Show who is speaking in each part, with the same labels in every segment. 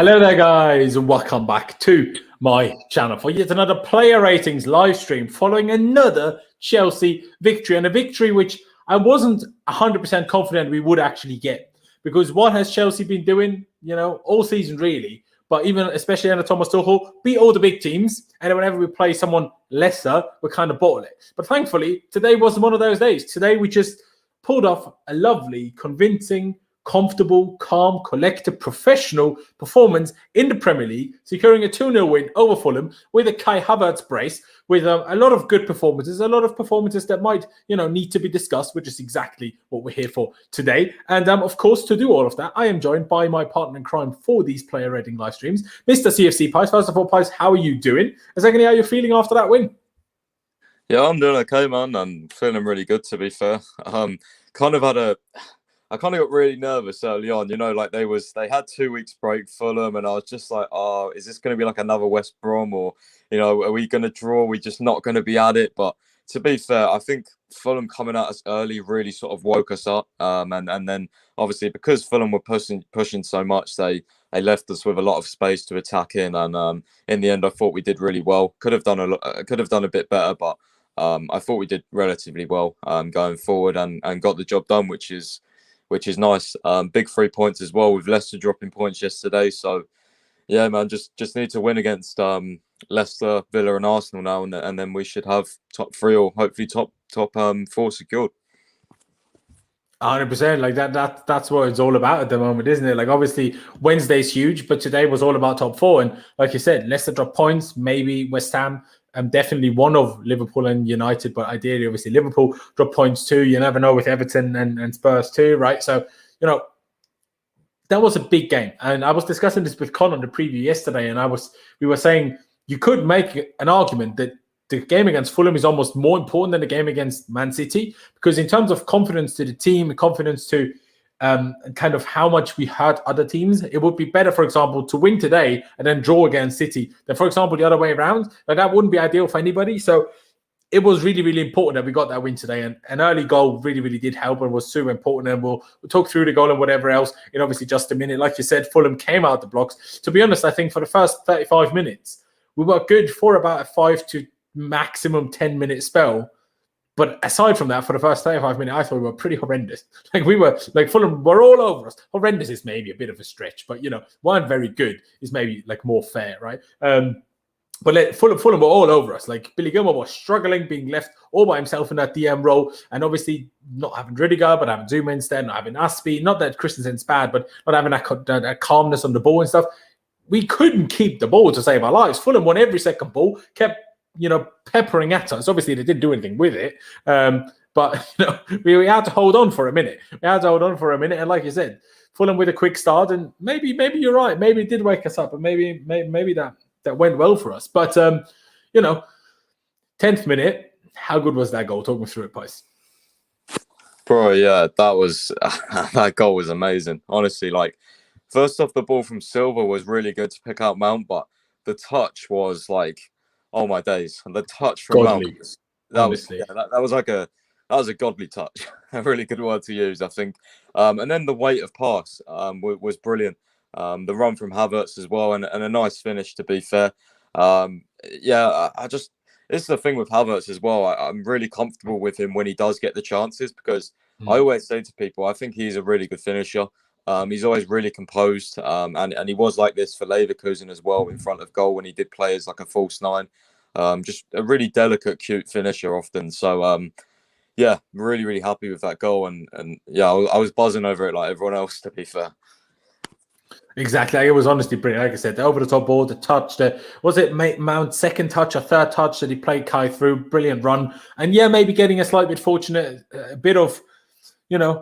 Speaker 1: Hello there, guys, and welcome back to my channel for yet another player ratings live stream following another Chelsea victory, and a victory which I wasn't 100% confident we would actually get, because what has Chelsea been doing, all season really, but even especially under Thomas Tuchel, beat all the big teams, and then whenever we play someone lesser, we're kind of bottle it. But thankfully, today wasn't one of those days. Today we just pulled off a lovely, convincing, comfortable, calm, collected, professional performance in the Premier League, securing a 2-0 win over Fulham with a Kai Havertz brace, with a lot of good performances, a lot of performances that might, need to be discussed, which is exactly what we're here for today. And of course, to do all of that, I am joined by my partner in crime for these player rating live streams, Mr. CFCPys. First of all, Pies, how are you doing? And secondly, how are you feeling after that win?
Speaker 2: Yeah, I'm doing okay, man. I'm feeling really good, to be fair. I kind of got really nervous early on, they had 2 weeks break, Fulham, and I was just like, oh, is this going to be like another West Brom, or, are we going to draw? Are we just not going to be at it? But to be fair, I think Fulham coming at us early really sort of woke us up. And then obviously because Fulham were pushing so much, they left us with a lot of space to attack in. And in the end, I thought we did really well. Could have done a bit better, but I thought we did relatively well going forward and got the job done, which is nice. Big 3 points as well, with Leicester dropping points yesterday. So yeah, man, just need to win against Leicester, Villa and Arsenal now, and then we should have top 3 or hopefully top 4 secured.
Speaker 1: 100%. Like that's what it's all about at the moment, isn't it? Like, obviously Wednesday's huge, but today was all about top 4. And like you said, Leicester drop points, maybe West Ham, definitely one of Liverpool and United, but ideally, obviously, Liverpool drop points too. You never know with Everton and Spurs too, right? So, that was a big game. And I was discussing this with Con on the preview yesterday, and we were saying you could make an argument that the game against Fulham is almost more important than the game against Man City, because in terms of confidence to the team, confidence to kind of how much we hurt other teams, it would be better, for example, to win today and then draw against City than, for example, the other way around. Like, that wouldn't be ideal for anybody. So it was really, really important that we got that win today. And an early goal really, really did help and was super important. And we'll talk through the goal and whatever else in obviously just a minute. Like you said, Fulham came out the blocks. To be honest, I think for the first 35 minutes, we were good for about a 5 to maximum 10-minute spell. But aside from that, for the first 35 minutes, I thought we were pretty horrendous. Fulham were all over us. Horrendous is maybe a bit of a stretch, but, weren't very good is maybe more fair, right? But Fulham were all over us. Like, Billy Gilmore was struggling, being left all by himself in that DM role, and obviously not having Rudiger, but having Zuma instead, not having Aspie. Not that Christensen's bad, but not having that calmness on the ball and stuff. We couldn't keep the ball to save our lives. Fulham won every second ball, kept peppering at us. Obviously, they didn't do anything with it. But, we had to hold on for a minute. And like you said, Fulham with a quick start, and maybe you're right. Maybe it did wake us up, and maybe that went well for us. But, 10th minute, how good was that goal? Talk me through it, Pies.
Speaker 2: Bro, yeah, that goal was amazing. Honestly, first off, the ball from Silva was really good to pick out Mount, but the touch was oh my days! And the touch from Mount, that was a godly touch. A really good word to use, I think. And then the weight of pass was brilliant. The run from Havertz as well, and a nice finish, to be fair. This is the thing with Havertz as well. I'm really comfortable with him when he does get the chances, because I always say to people, I think he's a really good finisher. He's always really composed, and he was like this for Leverkusen as well in front of goal when he did play as a false 9. Just a really delicate, cute finisher often. So, really, really happy with that goal. And I was buzzing over it like everyone else, to be fair.
Speaker 1: Exactly. It was honestly brilliant. Like I said, the over-the-top ball, the touch, was it Mount's second touch or third touch that he played Kai through? Brilliant run. And maybe getting a slight bit fortunate, a bit of,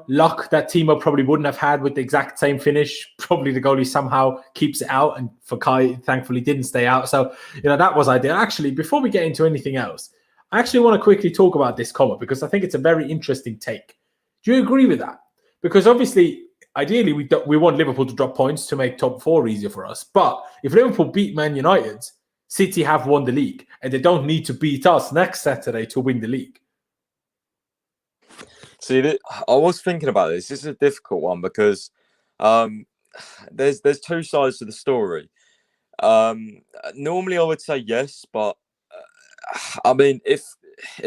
Speaker 1: luck that Timo probably wouldn't have had with the exact same finish. Probably the goalie somehow keeps it out, and for Kai, thankfully, didn't stay out. So, that was ideal. Actually, before we get into anything else, I actually want to quickly talk about this comment, because I think it's a very interesting take. Do you agree with that? Because obviously, ideally, we want Liverpool to drop points to make top 4 easier for us. But if Liverpool beat Man United, City have won the league, and they don't need to beat us next Saturday to win the league.
Speaker 2: See, I was thinking about this. This is a difficult one, because there's two sides to the story. Normally I would say yes, but I mean, if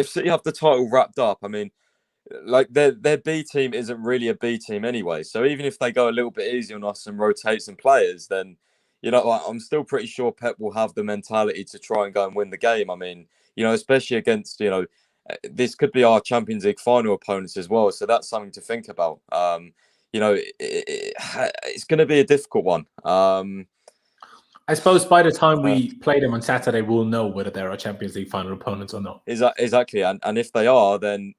Speaker 2: City have the title wrapped up, I mean, like their B team isn't really a B team anyway. So even if they go a little bit easy on us and rotate some players, then like, I'm still pretty sure Pep will have the mentality to try and go and win the game. I mean, especially against this could be our Champions League final opponents as well. So that's something to think about. It's going to be a difficult one.
Speaker 1: I suppose by the time we play them on Saturday, we'll know whether they're our Champions League final opponents or not.
Speaker 2: Exactly. And if they are, then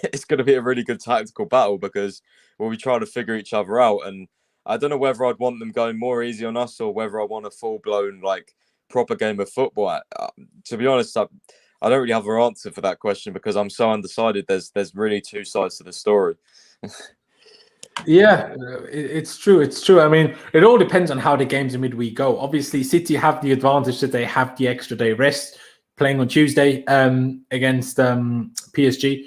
Speaker 2: it's going to be a really good tactical battle because we'll be trying to figure each other out. And I don't know whether I'd want them going more easy on us or whether I want a full-blown, like, proper game of football. To be honest, I don't really have an answer for that question because I'm so undecided. There's really two sides to the story.
Speaker 1: Yeah, it's true. It's true. I mean, it all depends on how the games in midweek go. Obviously, City have the advantage that they have the extra day rest playing on Tuesday against PSG.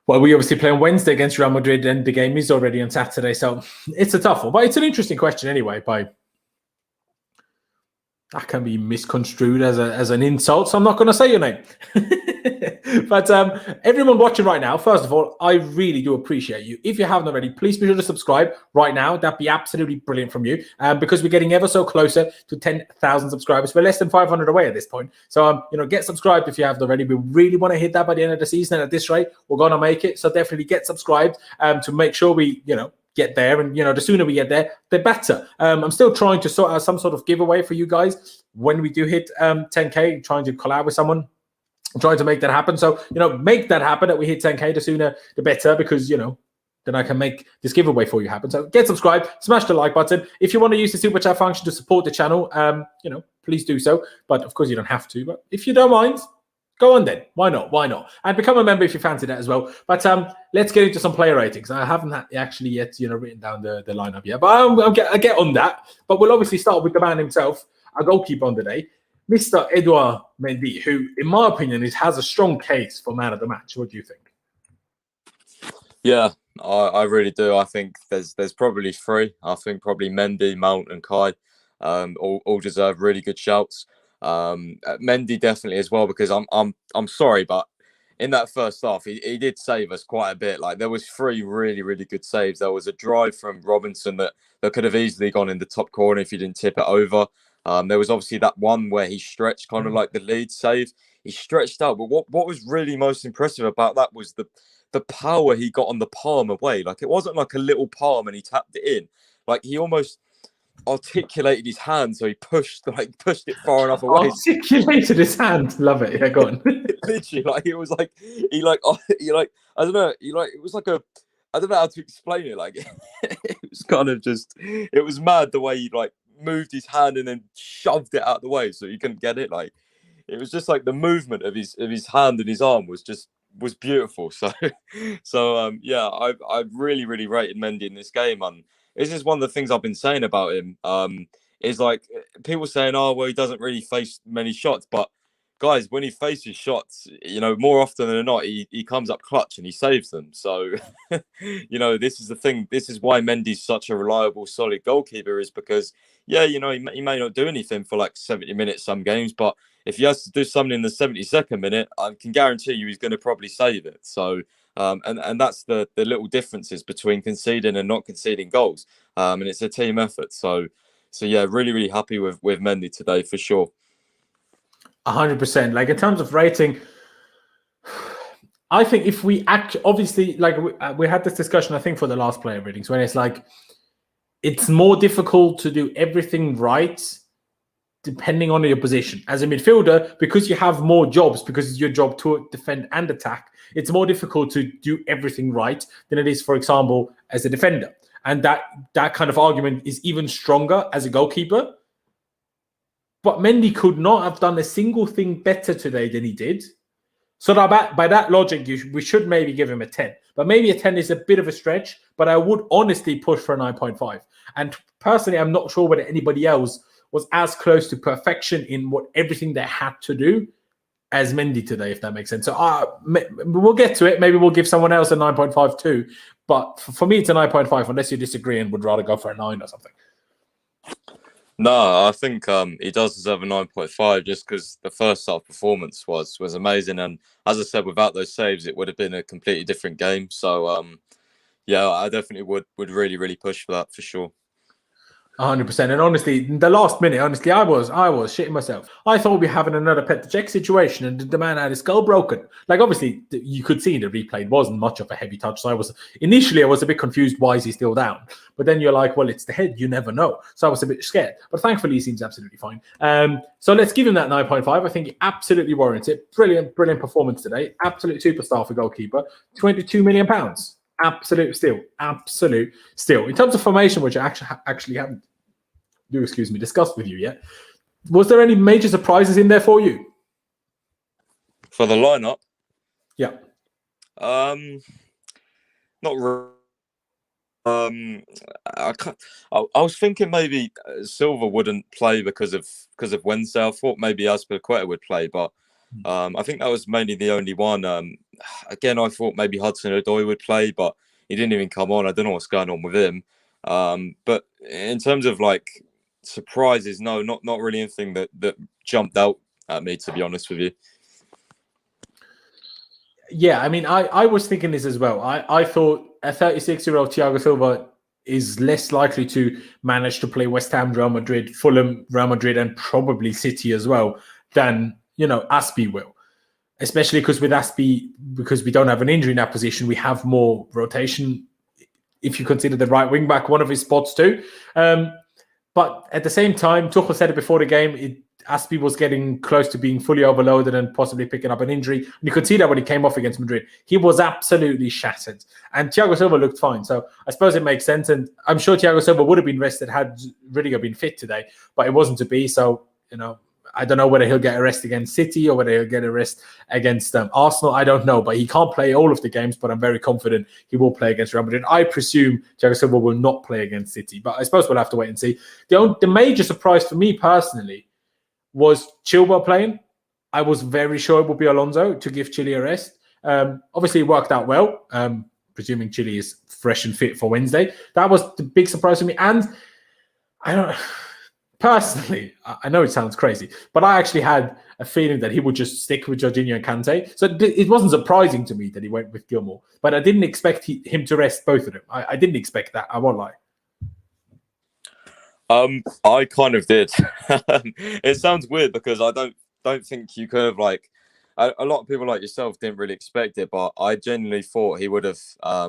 Speaker 1: Well, we obviously play on Wednesday against Real Madrid and the game is already on Saturday. So it's a tough one, but it's an interesting question anyway. That can be misconstrued as an insult, so I'm not going to say your name. But everyone watching right now, first of all, I really do appreciate you. If you haven't already, please be sure to subscribe right now. That'd be absolutely brilliant from you because we're getting ever so closer to 10,000 subscribers. We're less than 500 away at this point. So, get subscribed if you haven't already. We really want to hit that by the end of the season. And at this rate, we're going to make it. So definitely get subscribed to make sure we, get there. And, the sooner we get there, the better. I'm still trying to sort out some sort of giveaway for you guys when we do hit 10K, trying to collab with someone. I'm trying to make that happen. So, make that happen that we hit 10K. The sooner, the better, because, then I can make this giveaway for you happen. So get subscribed, smash the like button. If you want to use the super chat function to support the channel, please do so. But of course, you don't have to. But if you don't mind, go on then. Why not? Why not? And become a member if you fancy that as well. But let's get into some player ratings. I haven't actually yet, written down the lineup yet. But I'll get on that. But we'll obviously start with the man himself, our goalkeeper on the day, Mr. Edouard Mendy, who, in my opinion, has a strong case for man of the match. What do you think?
Speaker 2: Yeah, I really do. I think there's probably three. I think probably Mendy, Mount, and Kai all deserve really good shouts. Mendy definitely as well because I'm sorry, but in that first half he did save us quite a bit. Like there was three really really good saves. There was a drive from Robinson that could have easily gone in the top corner if he didn't tip it over. There was obviously that one where he stretched kind of like the lead save. He stretched out, but what was really most impressive about that was the power he got on the palm away. Like it wasn't like a little palm and he tapped it in. Like he almost articulated his hand, so he pushed it far enough away.
Speaker 1: Articulated his hand, love it. Yeah, go on.
Speaker 2: Literally, like it was like I don't know, it was like I don't know how to explain it. Like it was kind of just, it was mad the way he like moved his hand and then shoved it out the way so he couldn't get it. Like it was just like the movement of his hand and his arm was beautiful. So yeah, I really really rated Mendy in this game, and this is one of the things I've been saying about him. Is like people saying, oh well, he doesn't really face many shots, but guys, when he faces shots, more often than not, he comes up clutch and he saves them. So, this is the thing. This is why Mendy's such a reliable, solid goalkeeper, is because, yeah, he may not do anything for like 70 minutes some games, but if he has to do something in the 72nd minute, I can guarantee you he's going to probably save it. So, and that's the little differences between conceding and not conceding goals. And it's a team effort. So yeah, really, really happy with Mendy today for sure.
Speaker 1: 100%. Like in terms of rating, I think if we obviously, like we had this discussion, I think for the last player ratings, when it's like, it's more difficult to do everything right depending on your position. As a midfielder, because you have more jobs, because it's your job to defend and attack, it's more difficult to do everything right than it is, for example, as a defender. And that kind of argument is even stronger as a goalkeeper. But Mendy could not have done a single thing better today than he did. So that by that logic, we should maybe give him a 10. But maybe a 10 is a bit of a stretch, but I would honestly push for a 9.5. And personally, I'm not sure whether anybody else was as close to perfection in everything they had to do as Mendy today, if that makes sense. So we'll get to it. Maybe we'll give someone else a 9.5 too. But for me, it's a 9.5, unless you disagree and would rather go for a 9 or something.
Speaker 2: No, I think he does deserve a 9.5 just because the first half performance was amazing. And as I said, without those saves, it would have been a completely different game. So, yeah, I definitely would really, really push for that for sure.
Speaker 1: 100%. And honestly, the last minute, I was shitting myself. I thought we were having another Petr Cech situation, and the man had his skull broken. Like, obviously, you could see in the replay it wasn't much of a heavy touch. So I was a bit confused. Why is he still down? But then you're like, well, it's the head. You never know. So I was a bit scared. But thankfully, he seems absolutely fine. So let's give him that 9.5. I think he absolutely warrants it. Brilliant performance today. Absolute superstar for goalkeeper. £22 million. Absolute steal. In terms of formation, which I actually haven't discussed with you yet, was there any major surprises in there for you?
Speaker 2: For the lineup?
Speaker 1: Yeah.
Speaker 2: Not really. I was thinking maybe Silva wouldn't play because of Wednesday. I thought maybe Azpilicueta would play, but I think that was mainly the only one. Again, I thought maybe Hudson-Odoi would play, but he didn't even come on. I don't know what's going on with him. But in terms of like surprises, no, not really anything that jumped out at me, to be honest with you.
Speaker 1: Yeah, I mean, I was thinking this as well. I thought a 36-year-old Thiago Silva is less likely to manage to play West Ham, Real Madrid, Fulham, Real Madrid, and probably City as well than, Aspi will. Especially because with Aspi, because we don't have an injury in that position, we have more rotation. If you consider the right wing back, one of his spots too. But at the same time, Tuchel said it before the game, Aspi was getting close to being fully overloaded and possibly picking up an injury. And you could see that when he came off against Madrid. He was absolutely shattered. And Thiago Silva looked fine. So I suppose it makes sense. And I'm sure Thiago Silva would have been rested had Rudiger been fit today. But it wasn't to be. So, I don't know whether he'll get a rest against City or whether he'll get a rest against Arsenal. I don't know. But he can't play all of the games. But I'm very confident he will play against Real Madrid. I presume Thiago Silva will not play against City. But I suppose we'll have to wait and see. The major surprise for me personally was Chilwell playing. I was very sure it would be Alonso to give Chile a rest. Obviously, it worked out well, presuming Chile is fresh and fit for Wednesday. That was the big surprise for me. And personally, I know it sounds crazy, but I actually had a feeling that he would just stick with Jorginho and Kante. So it wasn't surprising to me that he went with Gilmour, but I didn't expect him to rest both of them. I didn't expect that. I won't lie.
Speaker 2: I kind of did. It sounds weird because I don't think you could have a lot of people like yourself didn't really expect it, but I genuinely thought he would have. I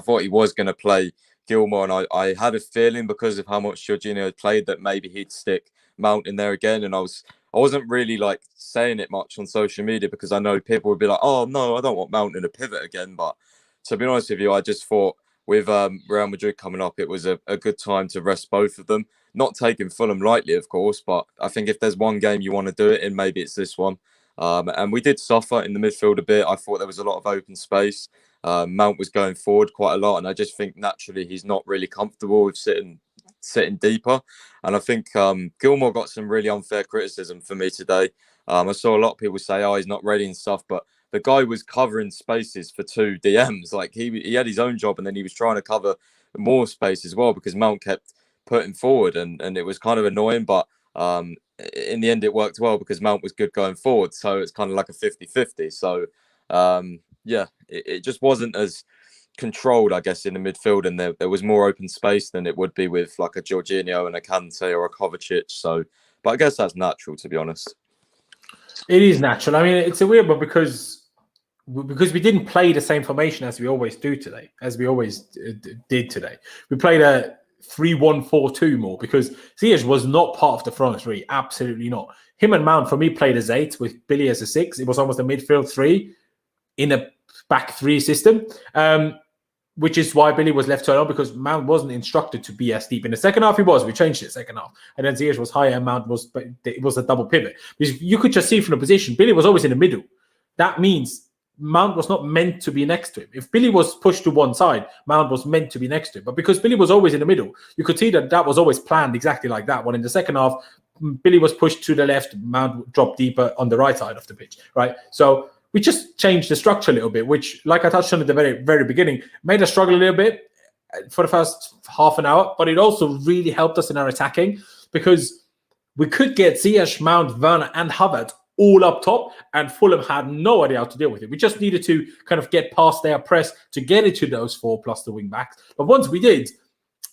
Speaker 2: thought he was going to play Gilmour, and I had a feeling because of how much Jorginho had played that maybe he'd stick Mount in there again. And I wasn't really saying it much on social media because I know people would be like, "Oh no, I don't want Mount in a pivot again." But to be honest with you, I just thought, with Real Madrid coming up, it was a good time to rest both of them. Not taking Fulham lightly, of course, but I think if there's one game you want to do it in, maybe it's this one. And we did suffer in the midfield a bit. I thought there was a lot of open space. Mount was going forward quite a lot, and I just think naturally he's not really comfortable with sitting deeper. And I think Gilmour got some really unfair criticism for me today. I saw a lot of people say, "Oh, he's not ready" and stuff, but the guy was covering spaces for two DMs. He had his own job, and then he was trying to cover more space as well because Mount kept putting forward, and it was kind of annoying. But in the end, it worked well because Mount was good going forward. So it's kind of like a 50-50. So yeah, it just wasn't as controlled, I guess, in the midfield, and there was more open space than it would be with a Jorginho and a Kante or a Kovacic. So, but I guess that's natural, to be honest. It
Speaker 1: is natural. I mean, it's a weird one because we didn't play the same formation as we always do today, did today. We played a 3-1-4-2 more because Ziyech was not part of the front three. Absolutely not. Him and Mount, for me, played as 8 with Billy as a 6. It was almost a midfield 3 in a back 3 system, which is why Billy was left so alone because Mount wasn't instructed to be as deep. In the second half, he was. We changed it second half. And then Ziyech was higher and Mount was a double pivot. Because you could just see from the position, Billy was always in the middle. That means Mount was not meant to be next to him. If Billy was pushed to one side, Mount was meant to be next to him. But because Billy was always in the middle, you could see that was always planned exactly like that. When in the second half, Billy was pushed to the left, Mount dropped deeper on the right side of the pitch, right? So we just changed the structure a little bit, which, like I touched on at the very, very beginning, made us struggle a little bit for the first half an hour, but it also really helped us in our attacking because we could get Ziyech, Mount, Werner, and Havertz all up top, and Fulham had no idea how to deal with it. We just needed to kind of get past their press to get it to those 4 plus the wing backs. But once we did,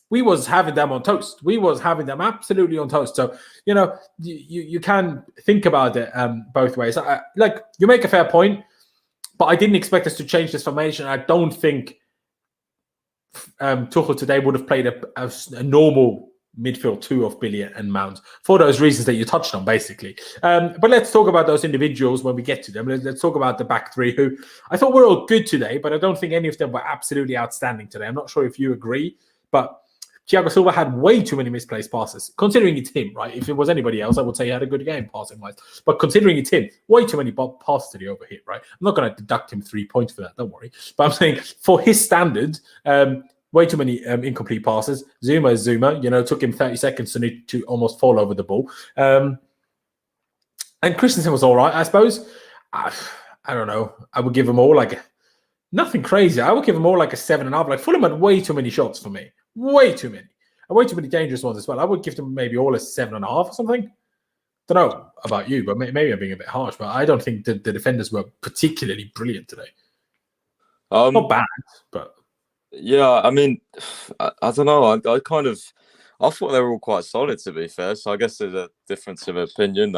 Speaker 1: we was having them on toast. We was having them absolutely on toast. So, you can think about it both ways. Like, you make a fair point, but I didn't expect us to change this formation. I don't think Tuchel today would have played a normal midfield 2 of Billy and Mount for those reasons that you touched on, basically. But let's talk about those individuals when we get to them. Let's talk about the back 3, who I thought were all good today, but I don't think any of them were absolutely outstanding today. I'm not sure if you agree, but Thiago Silva had way too many misplaced passes, considering it's him, right? If it was anybody else, I would say he had a good game passing-wise. But considering it's him, way too many passes that he overhit, right? I'm not going to deduct him 3 points for that, don't worry. But I'm saying, for his standard, way too many incomplete passes. Zuma is Zuma. Took him 30 seconds to almost fall over the ball. And Christensen was all right, I suppose. I don't know. I would give him all nothing crazy. I would give him all a 7.5. Like, Fulham had way too many shots for me. Way too many. And way too many dangerous ones as well. I would give them maybe all a 7.5 or something. Don't know about you, but maybe I'm being a bit harsh. But I don't think the defenders were particularly brilliant today. Not bad, but...
Speaker 2: Yeah, I mean, I don't know. I thought they were all quite solid, to be fair. So I guess there's a difference of opinion.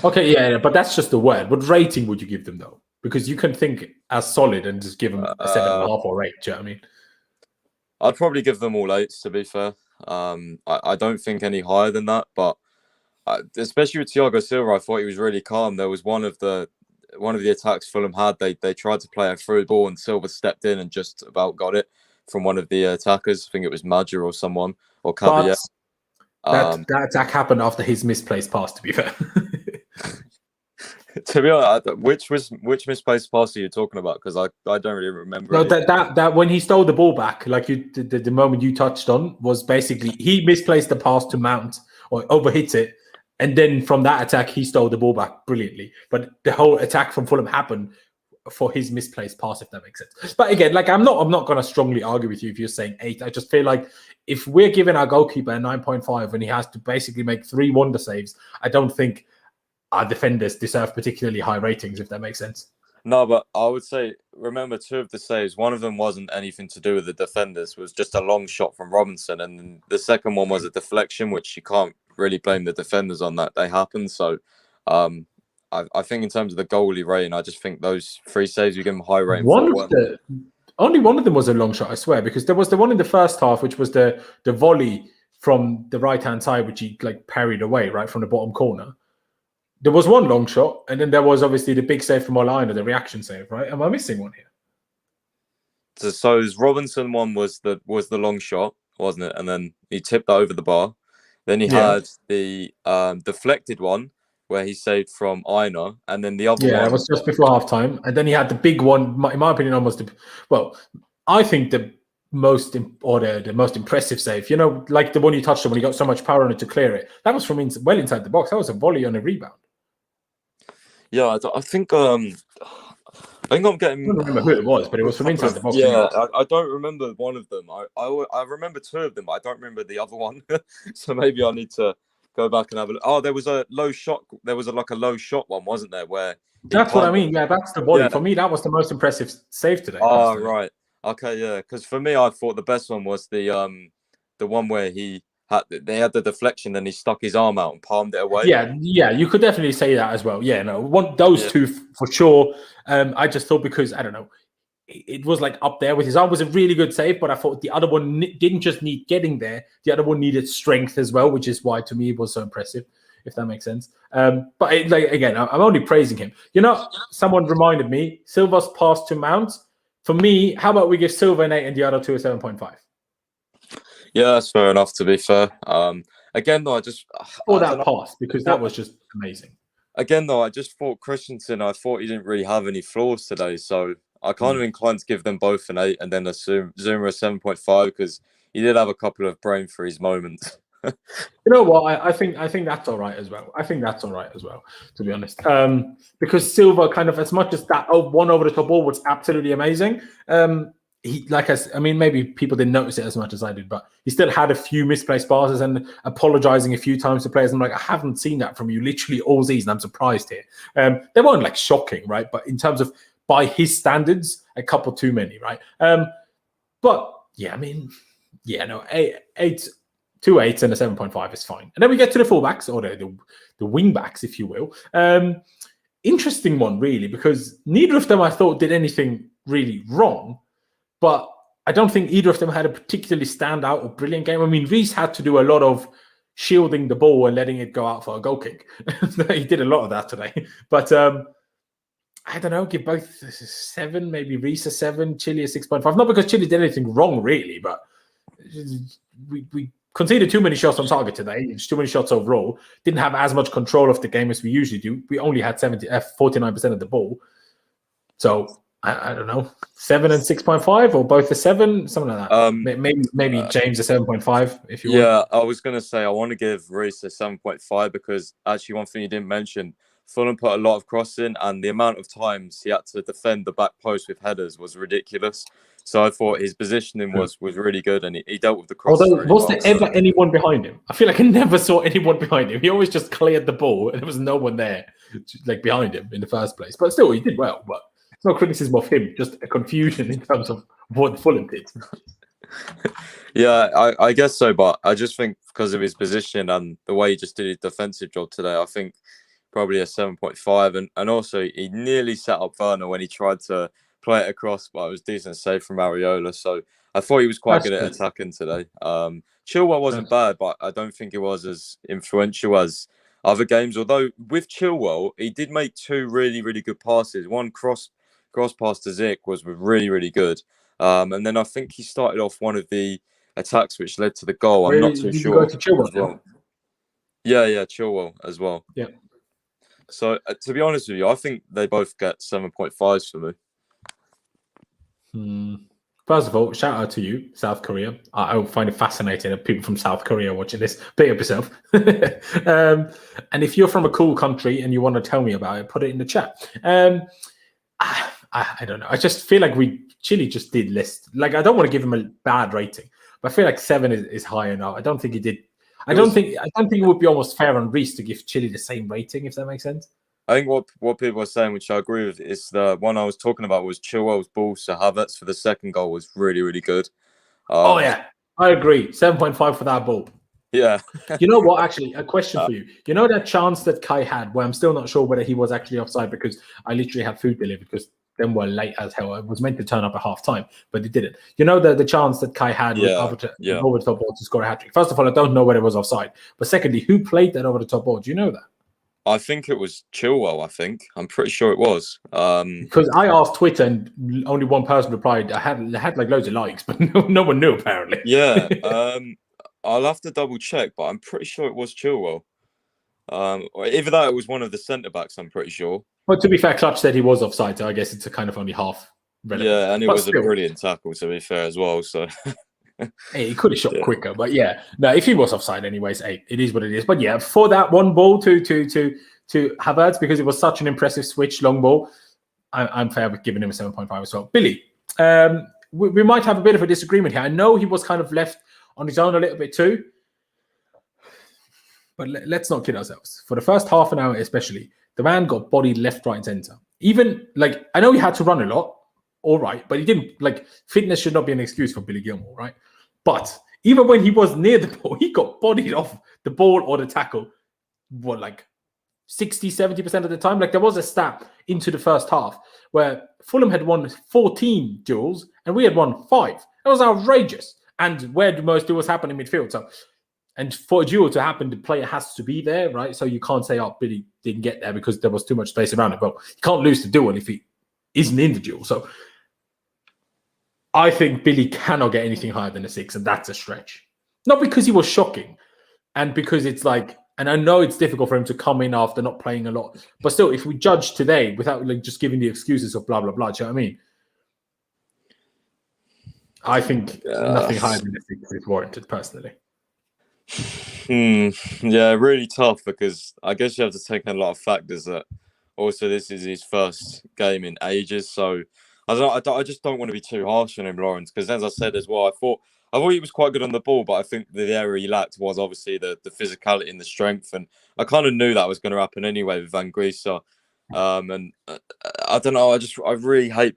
Speaker 1: Okay, yeah, but that's just the word. What rating would you give them, though? Because you can think as solid and just give them a 7.5 or 8. Do you know what I mean?
Speaker 2: I'd probably give them all 8s, to be fair. I don't think any higher than that, but especially with Thiago Silva, I thought he was really calm. There was one of the attacks Fulham had. They tried to play a through ball, and Silva stepped in and just about got it from one of the attackers. I think it was Madger or someone, or Caballero.
Speaker 1: That attack happened after his misplaced pass, to be fair.
Speaker 2: To be honest, which misplaced pass are you talking about? Because I don't really remember.
Speaker 1: No, that when he stole the ball back, like the moment you touched on, was basically he misplaced the pass to Mount or overhit it, and then from that attack he stole the ball back brilliantly. But the whole attack from Fulham happened for his misplaced pass, if that makes sense. But again, I'm not going to strongly argue with you if you're saying 8. I just feel like if we're giving our goalkeeper a 9.5 and he has to basically make 3 wonder saves, I don't think our defenders deserve particularly high ratings, if that makes sense.
Speaker 2: No, but I would say, remember, 2 of the saves, one of them wasn't anything to do with the defenders, was just a long shot from Robinson, and then the second one was a deflection, which you can't really blame the defenders on that. They happened. So I think in terms of the goalie rating, I just think those 3 saves, you give them a high rating.
Speaker 1: Only one of them was a long shot, I swear, because there was the one in the first half, which was the volley from the right-hand side, which he parried away, right, from the bottom corner. There was one long shot, and then there was obviously the big save from Olaina, the reaction save, right? Am I missing one here?
Speaker 2: So his Robinson one was the long shot, wasn't it? And then he tipped that over the bar. Then he had the deflected one where he saved from Aina, and then the other one.
Speaker 1: Yeah, it was just before halftime, and then he had the big one. In my opinion, I think the most impressive save. Like the one you touched on when he got so much power on it to clear it. That was from well inside the box. That was a volley on a rebound.
Speaker 2: Yeah, I think I'm getting.
Speaker 1: I don't remember who it was, but it was from inside the box.
Speaker 2: Yeah, I don't remember one of them. I remember 2 of them, but I don't remember the other one. So maybe I need to go back and have a look. Oh, there was a low shot. There was a low shot one, wasn't there? Where
Speaker 1: that's what I mean. Yeah, that's the volley. Yeah. For me, that was the most impressive save today.
Speaker 2: Oh, right. Okay, yeah. Because for me, I thought the best one was the one where they had the deflection, then he stuck his arm out and palmed it away.
Speaker 1: Yeah, you could definitely say that as well. Yeah, no, those 2 for sure. I just thought because I don't know, it was up there with his arm. Was a really good save, but I thought the other one didn't just need getting there. The other one needed strength as well, which is why to me it was so impressive, if that makes sense. But again, I'm only praising him. Someone reminded me Silva's pass to Mount. For me, how about we give Silva an 8 and the other 2 a 7.5?
Speaker 2: Yeah, that's fair enough, to be fair. Again, though,
Speaker 1: that pass, because that was just amazing.
Speaker 2: Again, though, I just thought Christensen, I thought he didn't really have any flaws today. So I kind of inclined to give them both an 8 and then assume Zuma a 7.5 because he did have a couple of brain freeze moments.
Speaker 1: You know what? I think that's all right as well. I think that's all right as well, to be honest. Because Silva kind of, as much as that one over the top ball was absolutely amazing. He, like I mean, maybe people didn't notice it as much as I did, but he still had a few misplaced passes and apologizing a few times to players. I'm like, I haven't seen that from you literally all season. I'm surprised here. They weren't like shocking, right? But in terms of by his standards, a couple too many, right? But yeah, I mean, yeah, no, 2 8s and a 7.5 is fine. And then we get to the fullbacks, or the wing backs, if you will. Interesting one, really, because neither of them I thought did anything really wrong, but I don't think either of them had a particularly standout or brilliant game. I mean, Reece had to do a lot of shielding the ball and letting it go out for a goal kick. He did a lot of that today. But I don't know, give both a 7, maybe Reece a 7, Chile a 6.5. Not because Chile did anything wrong, really, but we conceded too many shots on target today. It's too many shots overall. Didn't have as much control of the game as we usually do. We only had 49% of the ball. So I don't know, 7 and 6.5, or both a 7, something like that. Maybe James a 7.5 if you want.
Speaker 2: Yeah, I was gonna say I want to give Reece a 7.5 because actually one thing you didn't mention, Fulham put a lot of crossing, and the amount of times he had to defend the back post with headers was ridiculous. So I thought his positioning was really good, and he dealt with the cross.
Speaker 1: Although, was there ever anyone behind him? I feel like I never saw anyone behind him. He always just cleared the ball, and there was no one there, like behind him in the first place. But still, he did well. But it's no criticism of him, just a confusion in terms of what Fulham did.
Speaker 2: Yeah, I guess so. But I just think because of his position and the way he just did his defensive job today, I think probably a 7.5. And also, he nearly set up Werner when he tried to play it across, but it was decent save from Areola. So I thought he was quite good at attacking today. Chilwell wasn't bad, but I don't think it was as influential as other games. Although with Chilwell, he did make 2 really, really good passes. One cross pass to Ziyech was really, really good. And then I think he started off one of the attacks which led to the goal. I'm not too sure.
Speaker 1: Did you go to Chilwell?
Speaker 2: Well. Yeah, Chilwell as well.
Speaker 1: Yeah.
Speaker 2: So to be honest with you, I think they both get 7.5s for me.
Speaker 1: First of all, shout out to you, South Korea. I find it fascinating that people from South Korea are watching this. Big up yourself. And if you're from a cool country and you want to tell me about it, put it in the chat. I don't know. I just feel like Chile just did less. Like, I don't want to give him a bad rating, but I feel like 7 is high enough. I don't think he did. I don't think it would be almost fair on Reece to give Chile the same rating, if that makes sense.
Speaker 2: I think what people are saying, which I agree with, is the one I was talking about was Chilwell's ball to Havertz for the second goal was really, really good.
Speaker 1: Oh, yeah. I agree. 7.5 for that ball.
Speaker 2: Yeah.
Speaker 1: You know what? Actually, a question for you. You know that chance that Kai had, where I'm still not sure whether he was actually offside because I literally had food delivered because then we're late as hell. I was meant to turn up at half time, but it didn't. You know the chance that Kai had with over the top ball to score a hat-trick. First of all, I don't know whether it was offside. But secondly, who played that over the top ball? Do you know that?
Speaker 2: I think it was Chilwell, I'm pretty sure it was.
Speaker 1: Because I asked Twitter and only one person replied. I had like loads of likes, but no one knew apparently.
Speaker 2: Yeah. I'll have to double check, but I'm pretty sure it was Chilwell. Either that, it was one of the centre-backs, I'm pretty sure.
Speaker 1: But to be fair, Clutch said he was offside, so I guess it's a kind of only half relevant.
Speaker 2: Yeah, and it was still a brilliant tackle, to be fair, as well. So
Speaker 1: hey, he could have shot quicker, but yeah. No, if he was offside anyways, it is what it is. But yeah, for that one ball to Havertz, because it was such an impressive switch, long ball, I'm fair with giving him a 7.5 as well. Billy, we might have a bit of a disagreement here. I know he was kind of left on his own a little bit too, but let's not kid ourselves. For the first half an hour especially, the man got bodied left, right, and centre. Even, like, I know he had to run a lot, all right, but he didn't, like, fitness should not be an excuse for Billy Gilmour, right? But even when he was near the ball, he got bodied off the ball or the tackle, like 60, 70% of the time. Like, there was a stat into the first half where Fulham had won 14 duels and we had won 5. That was outrageous. And where do most duels happen in midfield? So, and for a duel to happen, the player has to be there, right? So you can't say, oh, Billy didn't get there because there was too much space around it. Well, you can't lose the duel if he isn't in the duel. So I think Billy cannot get anything higher than a 6, and that's a stretch. Not because he was shocking, and because it's like, and I know it's difficult for him to come in after not playing a lot, but still, if we judge today without like just giving the excuses of blah, blah, blah, do you know what I mean? I think nothing higher than a 6 is warranted, personally.
Speaker 2: Yeah, really tough because I guess you have to take in a lot of factors that also this is his first game in ages. So I just don't want to be too harsh on him, Lawrence, because as I said as well, I thought he was quite good on the ball, but I think the area he lacked was obviously the physicality and the strength, and I kind of knew that was going to happen anyway with Van Griesa. And I don't know, I really I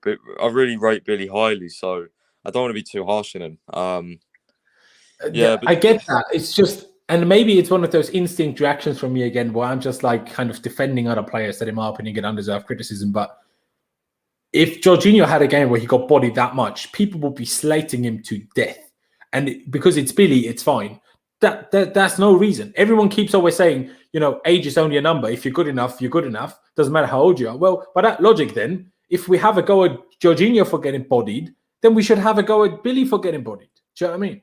Speaker 2: really rate Billy highly, so I don't want to be too harsh on him. Yeah, but
Speaker 1: I get that. It's just, and maybe it's one of those instinct reactions from me again, where I'm just like kind of defending other players that, in my opinion, get undeserved criticism. But if Jorginho had a game where he got bodied that much, people would be slating him to death. And because it's Billy, it's fine. That's no reason. Everyone keeps always saying, age is only a number. If you're good enough, you're good enough. Doesn't matter how old you are. Well, by that logic, then, if we have a go at Jorginho for getting bodied, then we should have a go at Billy for getting bodied. Do you know what I mean?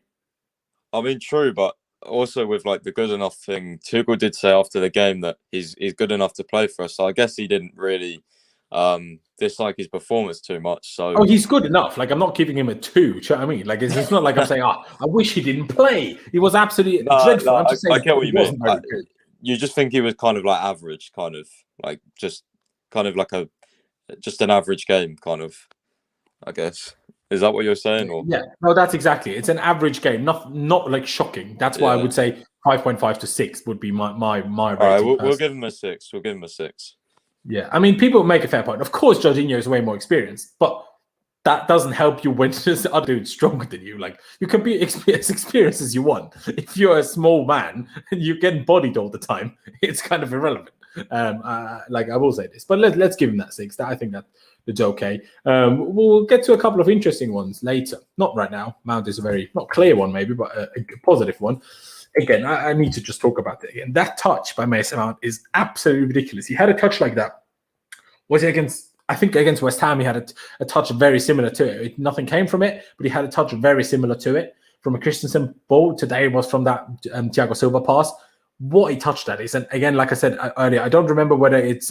Speaker 2: I mean, true, but also with like the good enough thing, Tuchel did say after the game that he's good enough to play for us. So I guess he didn't really dislike his performance too much. So
Speaker 1: he's good enough. Like, I'm not giving him a 2. Do you know what I mean? Like, it's not like I'm saying, I wish he didn't play. He was absolutely dreadful. I'm just saying,
Speaker 2: I get what you mean. You just think he was kind of like average, kind of like just kind of like just an average game, kind of, I guess. Is that what you're saying? Or
Speaker 1: yeah, no, that's exactly. It's an average game, not like shocking. That's why I would say 5.5 to 6 would be my rating.
Speaker 2: All right, we'll give him a 6. We'll give him a 6.
Speaker 1: Yeah, I mean, people make a fair point. Of course, Jorginho is way more experienced, but that doesn't help you when there's other dudes stronger than you. Like, you can be as experienced as you want. If you're a small man and you're getting bodied all the time, it's kind of irrelevant. Like, I will say this, but let's give him that 6. I think that it's okay. We'll get to a couple of interesting ones later. Not right now. Mount is a very, not clear one maybe, but a positive one. Again, I need to just talk about it again. That touch by Mason Mount is absolutely ridiculous. He had a touch like that. Was it against, I think against West Ham, he had a touch very similar to it. Nothing came from it, but he had a touch very similar to it. From a Christensen ball, today was from that Thiago Silva pass. What he touched that is, and again, like I said earlier, I don't remember whether it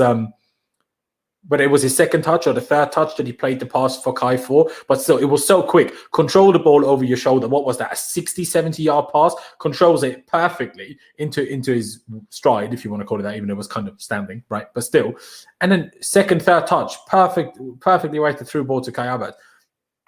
Speaker 1: was his second touch or the third touch that he played the pass for Kai for, but still, it was so quick. Control the ball over your shoulder. What was that? A 60, 70-yard pass? Controls it perfectly into his stride, if you want to call it that, even though it was kind of standing, right? But still. And then second, third touch, perfectly right through ball to Kai Havertz.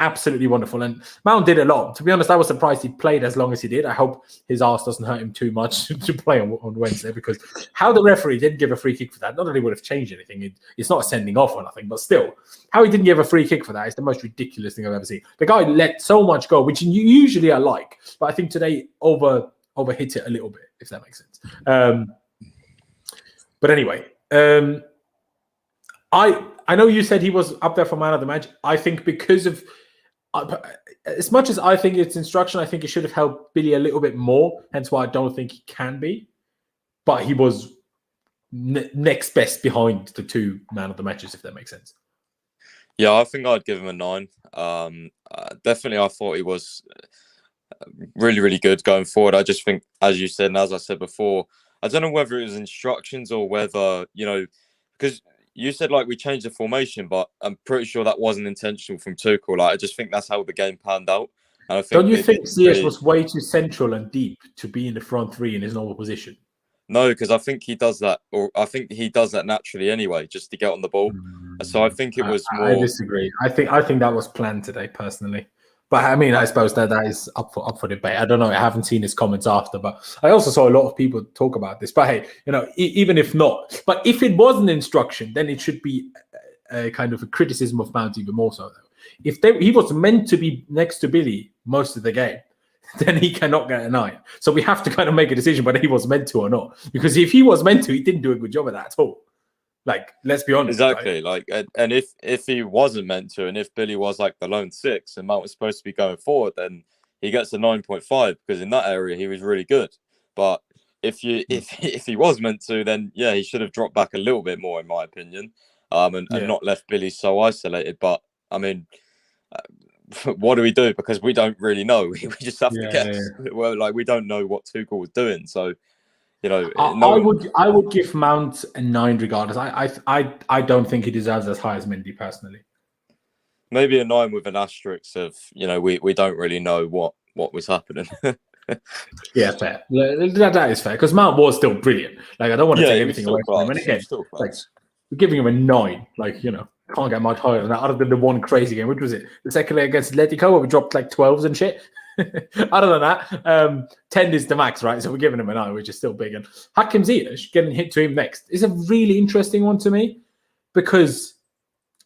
Speaker 1: Absolutely wonderful. And Mount did a lot. To be honest, I was surprised he played as long as he did. I hope his arse doesn't hurt him too much to play on Wednesday, because how the referee didn't give a free kick for that, not only would have changed anything, it's not a sending off or nothing, but still, how he didn't give a free kick for that is the most ridiculous thing I've ever seen. The guy let so much go, which usually I like, but I think today overhit it a little bit, if that makes sense. But anyway, I know you said he was up there for man of the match. I think because of, as much as I think it's instruction, I think it should have helped Billy a little bit more. Hence why I don't think he can be. But he was next best behind the 2 man of the matches, if that makes sense.
Speaker 2: Yeah, I think I'd give him a 9. Definitely, I thought he was really, really good going forward. I just think, as you said, and as I said before, I don't know whether it was instructions or whether, because you said like we changed the formation, but I'm pretty sure that wasn't intentional from Tuchel. Like, I just think that's how the game panned out. And I think,
Speaker 1: don't you think Ziyech was way too central and deep to be in the front 3 in his normal position?
Speaker 2: No, because I think he does that, or I think he does that naturally anyway, just to get on the ball. So I think it was more.
Speaker 1: I disagree. I think that was planned today, personally. But I mean, I suppose that is up for debate. I don't know. I haven't seen his comments after, but I also saw a lot of people talk about this. But hey, even if not, but if it was an instruction, then it should be a kind of a criticism of Mount even more so. If he was meant to be next to Billy most of the game, then he cannot get a 9. So we have to kind of make a decision whether he was meant to or not. Because if he was meant to, he didn't do a good job of that at all. Like, let's be honest.
Speaker 2: Exactly.
Speaker 1: Right?
Speaker 2: Like, and if he wasn't meant to, and if Billy was like the lone 6 and Mount was supposed to be going forward, then he gets a 9.5, because in that area he was really good. But if he was meant to, then yeah, he should have dropped back a little bit more, in my opinion, and not left Billy so isolated. But I mean, what do we do? Because we don't really know. We just have to guess. Yeah. Well, like, we don't know what Tuchel was doing, so.
Speaker 1: I would give Mount a 9 regardless. I don't think he deserves as high as Mendy personally.
Speaker 2: Maybe a 9 with an asterisk of we don't really know what was happening.
Speaker 1: Yeah, fair. That is fair because Mount was still brilliant. Like I don't want to take anything away from him. And again, like we're giving him a 9. Like can't get much higher than that. Other than the one crazy game, which was it? The second leg against Atletico, where we dropped like 12s and shit. Other than that, 10 is the max, right? So we're giving him a 9, which is still big. And Hakim Ziyech getting hit to him next is a really interesting one to me because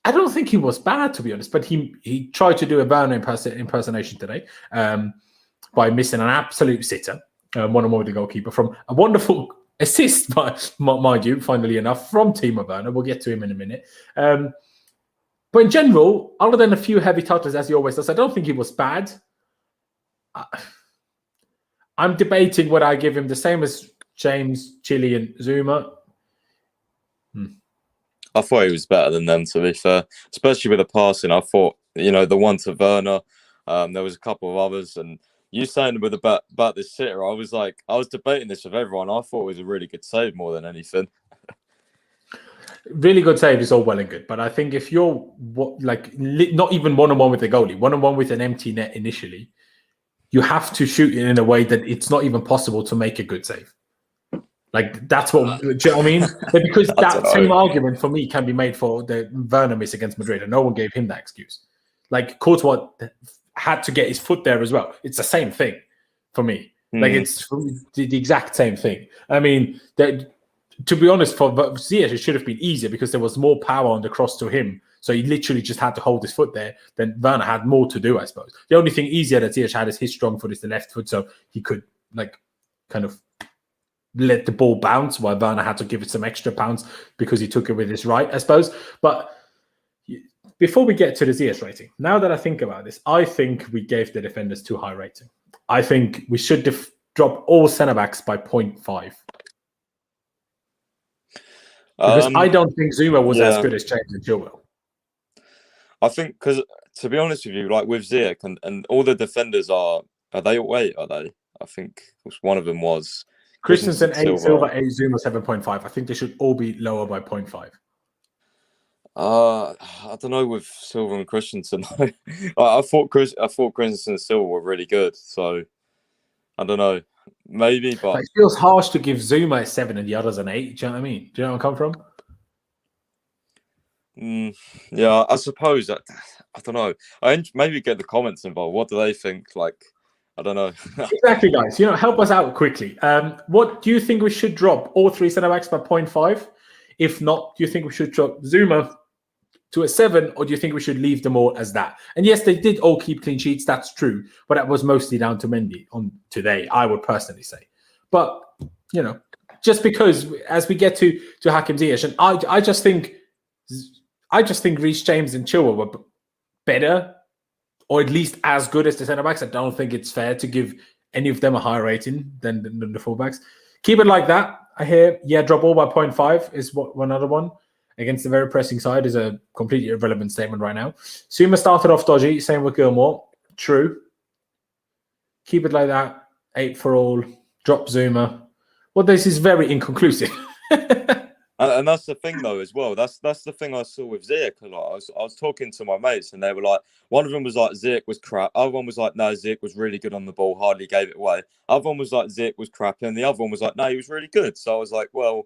Speaker 1: I don't think he was bad, to be honest. But he tried to do a Werner impersonation today. By missing an absolute sitter, one-on-one with the goalkeeper from a wonderful assist, mind you, funnily enough, from Timo Werner. We'll get to him in a minute. But in general, other than a few heavy touches, as he always does, I don't think he was bad. I'm debating whether I give him the same as James, Chile, and Zuma.
Speaker 2: I thought he was better than them, to be fair, especially with the passing. I thought, the one to Werner, there was a couple of others, and you saying about this sitter, I was debating this with everyone. I thought it was a really good save more than anything.
Speaker 1: Really good save is all well and good, but I think if you're not even one-on-one with the goalie, one-on-one with an empty net initially, you have to shoot it in a way that it's not even possible to make a good save. Like that's what do you know what I mean? Because that same argument for me can be made for the Werner miss against Madrid, and no one gave him that excuse. Like Courtois had to get his foot there as well. It's the same thing for me. Like it's the exact same thing. I mean, to be honest, for Ziyech, it should have been easier because there was more power on the cross to him. So he literally just had to hold his foot there. Then Werner had more to do, I suppose. The only thing easier that Ziyech had is his strong foot is the left foot, so he could kind of let the ball bounce while Werner had to give it some extra pounds because he took it with his right, I suppose. But before we get to the Ziyech rating, now that I think about this, I think we gave the defenders too high rating. I think we should drop all centre-backs by 0.5. Because I don't think Zuma was as good as James and Chilwell.
Speaker 2: I think because, to be honest with you, like with Ziyech and all the defenders are they away? Are they? I think one of them was
Speaker 1: Christensen 8, Silva 8, Zuma 7.5. I think they should all be lower by 0.5.
Speaker 2: I don't know with Silva and Christensen. I thought Christensen and Silva were really good, so I don't know. Maybe, but
Speaker 1: it feels harsh to give Zuma a 7 and the others an 8. Do you know what I mean? Do you know where I come from?
Speaker 2: Yeah, I suppose that. I don't know. Maybe get the comments involved. What do they think? Like, I don't know.
Speaker 1: Exactly, guys. Help us out quickly. What do you think we should drop? All 3 centre backs by 0.5? If not, do you think we should drop Zuma to a 7, or do you think we should leave them all as that? And yes, they did all keep clean sheets. That's true, but that was mostly down to Mendy on today, I would personally say. But just because as we get to Hakim Ziyech, and I just think Reece James and Chilwell were better, or at least as good as the centre backs. I don't think it's fair to give any of them a higher rating than the fullbacks. Keep it like that. I hear, drop all by 0.5 is one other one. Against the very pressing side is a completely irrelevant statement right now. Zuma started off dodgy, same with Gilmore. True. Keep it like that. 8 for all. Drop Zuma. Well, this is very inconclusive.
Speaker 2: And that's the thing, though, as well. That's the thing I saw with Ziyech a lot. I was talking to my mates, and they were like, one of them was like, Ziyech was crap. Other one was like, no, Ziyech was really good on the ball, hardly gave it away. Other one was like, Ziyech was crap, and the other one was like, no, he was really good. So I was like, well,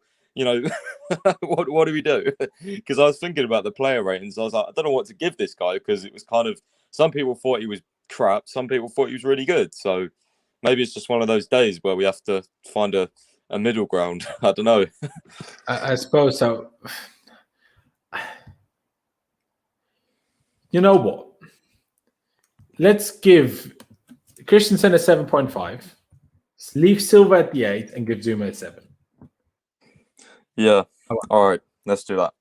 Speaker 2: what do we do? Because I was thinking about the player ratings. I was like, I don't know what to give this guy, because it was kind of, some people thought he was crap, some people thought he was really good. So maybe it's just one of those days where we have to find a middle ground. I don't know.
Speaker 1: I suppose so. You know what? Let's give Christensen a 7.5, leave Silva at the 8, and give Zuma a 7.
Speaker 2: Yeah. All right. Let's do that.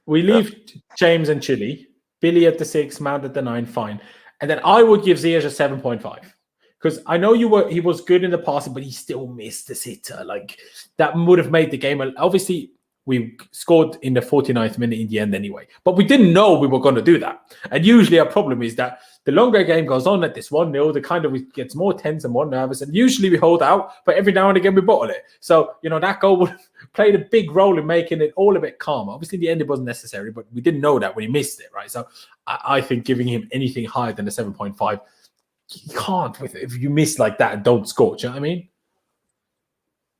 Speaker 1: We leave James and Chile, Billy at the 6, Mount at the 9, fine. And then I would give Ziyech a 7.5. Because I know he was good in the past, but he still missed the sitter. Like, that would have made the game. Obviously, we scored in the 49th minute in the end anyway. But we didn't know we were going to do that. And usually our problem is that the longer a game goes on at this 1-0, the kind of it gets more tense and more nervous. And usually we hold out, but every now and again we bottle it. So, that goal would have played a big role in making it all a bit calmer. Obviously, in the end, it wasn't necessary, but we didn't know that when he missed it, right? So I think giving him anything higher than a 7.5 you can't if you miss like that and don't score. Do you know what I mean?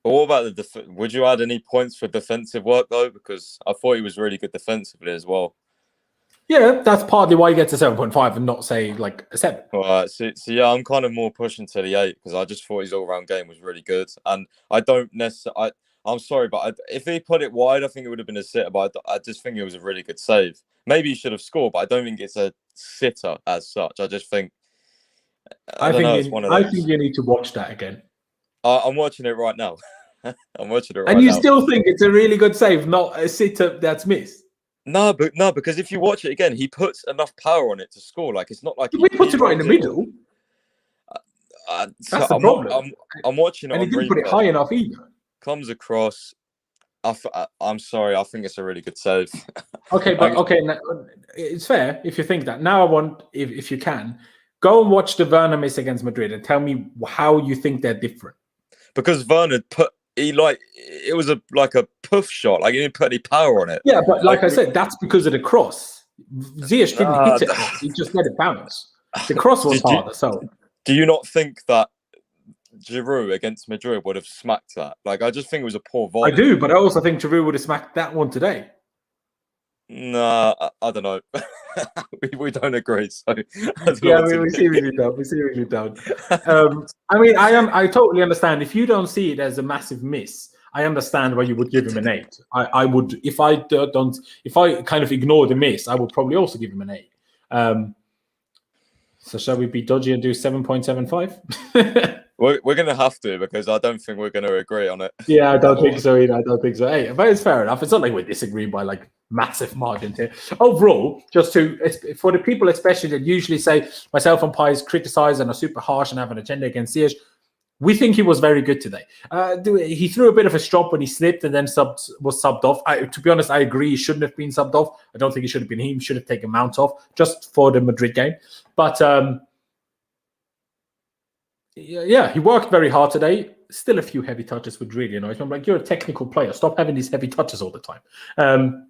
Speaker 2: But what about the would you add any points for defensive work though? Because I thought he was really good defensively as well.
Speaker 1: Yeah, that's partly why he gets a 7.5 and not say like a 7.
Speaker 2: Right, so yeah, I'm kind of more pushing to the 8 because I just thought his all-round game was really good, and I don't necessarily. I'm sorry, but if he put it wide, I think it would have been a sitter. But I just think it was a really good save. Maybe he should have scored, but I don't think it's a sitter as such. I just think I don't know. It's one of those.
Speaker 1: I think you need to watch that again.
Speaker 2: I'm watching it right now. I'm watching it right now.
Speaker 1: And you still think it's a really good save, not a sitter that's missed.
Speaker 2: No, because if you watch it again, he puts enough power on it to score. Like it's not like
Speaker 1: he puts it right in the middle.
Speaker 2: That's
Speaker 1: the problem.
Speaker 2: I'm watching it.
Speaker 1: And he didn't put it high enough either.
Speaker 2: Comes across. I'm sorry. I think it's a really good save.
Speaker 1: Okay, but it's fair if you think that. Now I want, if you can, go and watch the Werner miss against Madrid and tell me how you think they're different.
Speaker 2: Because Werner it was a puff shot. Like he didn't put any power on it.
Speaker 1: Yeah, but like I said, that's because of the cross. Ziyech didn't hit it. He just let it bounce. The cross was harder. So,
Speaker 2: do you not think that Giroud against Madrid would have smacked that? Like, I just think it was a poor volley.
Speaker 1: I do, but I also think Giroud would have smacked that one today.
Speaker 2: Nah, I don't know. we don't agree. So
Speaker 1: we seriously don't. I mean, I totally understand. If you don't see it as a massive miss, I understand why you would give him an 8. I would, if I kind of ignore the miss, I would probably also give him an 8. So shall we be dodgy and do 7.75?
Speaker 2: We're going to have to, because I don't think we're going to agree on it.
Speaker 1: Yeah, I don't think so either. I don't think so. Hey, but it's fair enough. It's not like we're disagreeing by like massive margins here. Overall, for the people especially that usually say myself and Pies criticize and are super harsh and have an agenda against Ziyech, we think he was very good today. He threw a bit of a strop when he slipped and then was subbed off. To be honest, I agree he shouldn't have been subbed off. I don't think he should have been him. He should have taken Mount off just for the Madrid game. But yeah, he worked very hard today. Still a few heavy touches would really annoy me. I'm like, you're a technical player. Stop having these heavy touches all the time.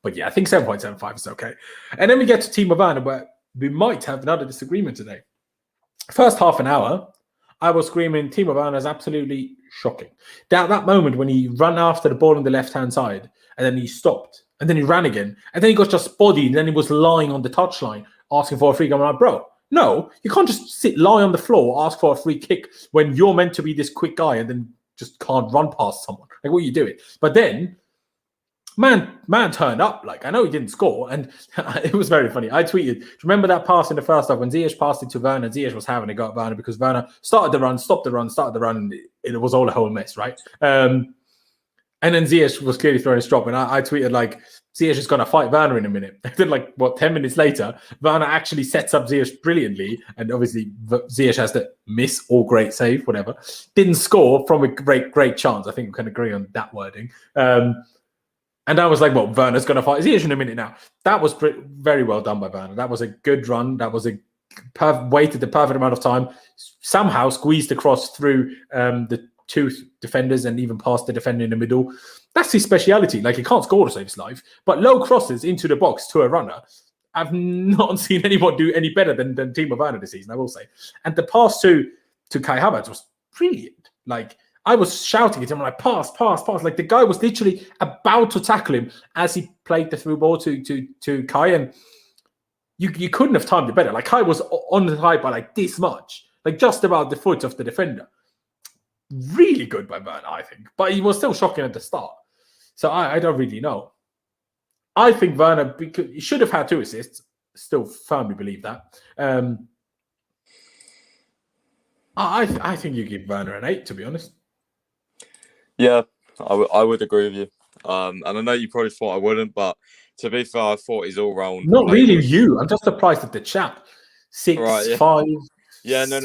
Speaker 1: But yeah, I think 7.75 is okay. And then we get to Timo Werner, where we might have another disagreement today. First half an hour, I was screaming, Timo Werner is absolutely shocking. That moment when he ran after the ball on the left-hand side, and then he stopped, and then he ran again, and then he got just bodied, and then he was lying on the touchline asking for a free kick. I'm like, bro, no, you can't just lie on the floor, ask for a free kick when you're meant to be this quick guy and then just can't run past someone. Like, what are you doing? But then, man turned up. Like, I know he didn't score, and it was very funny. I tweeted, do you remember that pass in the first half when Ziyech passed it to Werner? Ziyech was having a go at Werner because Werner started the run, stopped the run, started the run, and it was all a whole mess, right? And then Ziyech was clearly throwing a strop, and I tweeted like, Ziyech is going to fight Werner in a minute. And then 10 minutes later, Werner actually sets up Ziyech brilliantly, and obviously Ziyech has the miss or great save, whatever. Didn't score from a great chance. I think we can agree on that wording. And I was like, well, Werner's going to fight Ziyech in a minute now. That was very well done by Werner. That was a good run. That was waited the perfect amount of time. Somehow squeezed across through the two defenders and even past the defender in the middle. That's his speciality. Like, he can't score to save his life, but low crosses into the box to a runner, I've not seen anyone do any better than Timo Werner this season, I will say. And the pass to Kai Havertz was brilliant. Like, I was shouting at him, like, pass. Like, the guy was literally about to tackle him as he played the through ball to Kai, and you couldn't have timed it better. Like, Kai was on the high by like this much, like just about the foot of the defender. Really good by Werner, I think. But he was still shocking at the start. So I don't really know. I think Werner, because he should have had 2 assists. Still firmly believe that. I think you give Werner an 8, to be honest.
Speaker 2: Yeah, I would agree with you. And I know you probably thought I wouldn't, but to be fair, I thought he's all round.
Speaker 1: Not really you. I'm just surprised at the chat. 6,
Speaker 2: right, yeah.
Speaker 1: 5.
Speaker 2: Yeah, no.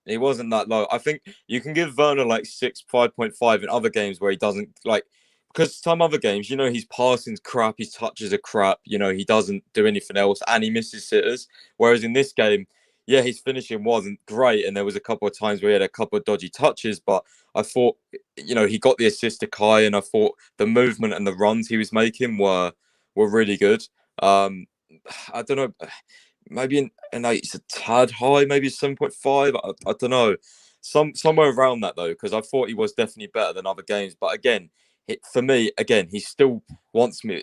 Speaker 2: He wasn't that low. I think you can give Werner like 6, 5.5 in other games where he doesn't like, because some other games, his passing's crap, his touches are crap, he doesn't do anything else and he misses sitters. Whereas in this game, yeah, his finishing wasn't great and there was a couple of times where he had a couple of dodgy touches, but I thought, he got the assist to Kai and I thought the movement and the runs he was making were really good. I don't know. maybe an 8 is a tad high, maybe 7.5. I don't know. Somewhere around that, though, because I thought he was definitely better than other games. But again, for me, again, he still wants me.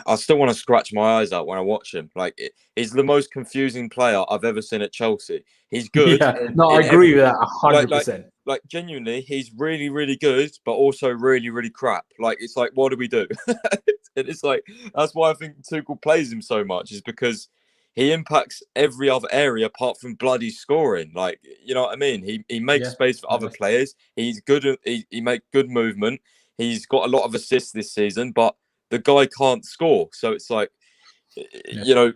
Speaker 2: I still want to scratch my eyes out when I watch him. Like, he's the most confusing player I've ever seen at Chelsea. He's good.
Speaker 1: Yeah, no, I agree with that 100%.
Speaker 2: Like genuinely, he's really, really good, but also really, really crap. Like, it's like, what do we do? It's like, that's why I think Tuchel plays him so much, is because he impacts every other area apart from bloody scoring. Like, you know what I mean? He makes space for other players. He's good. He makes good movement. He's got a lot of assists this season, but the guy can't score. So it's like, you know,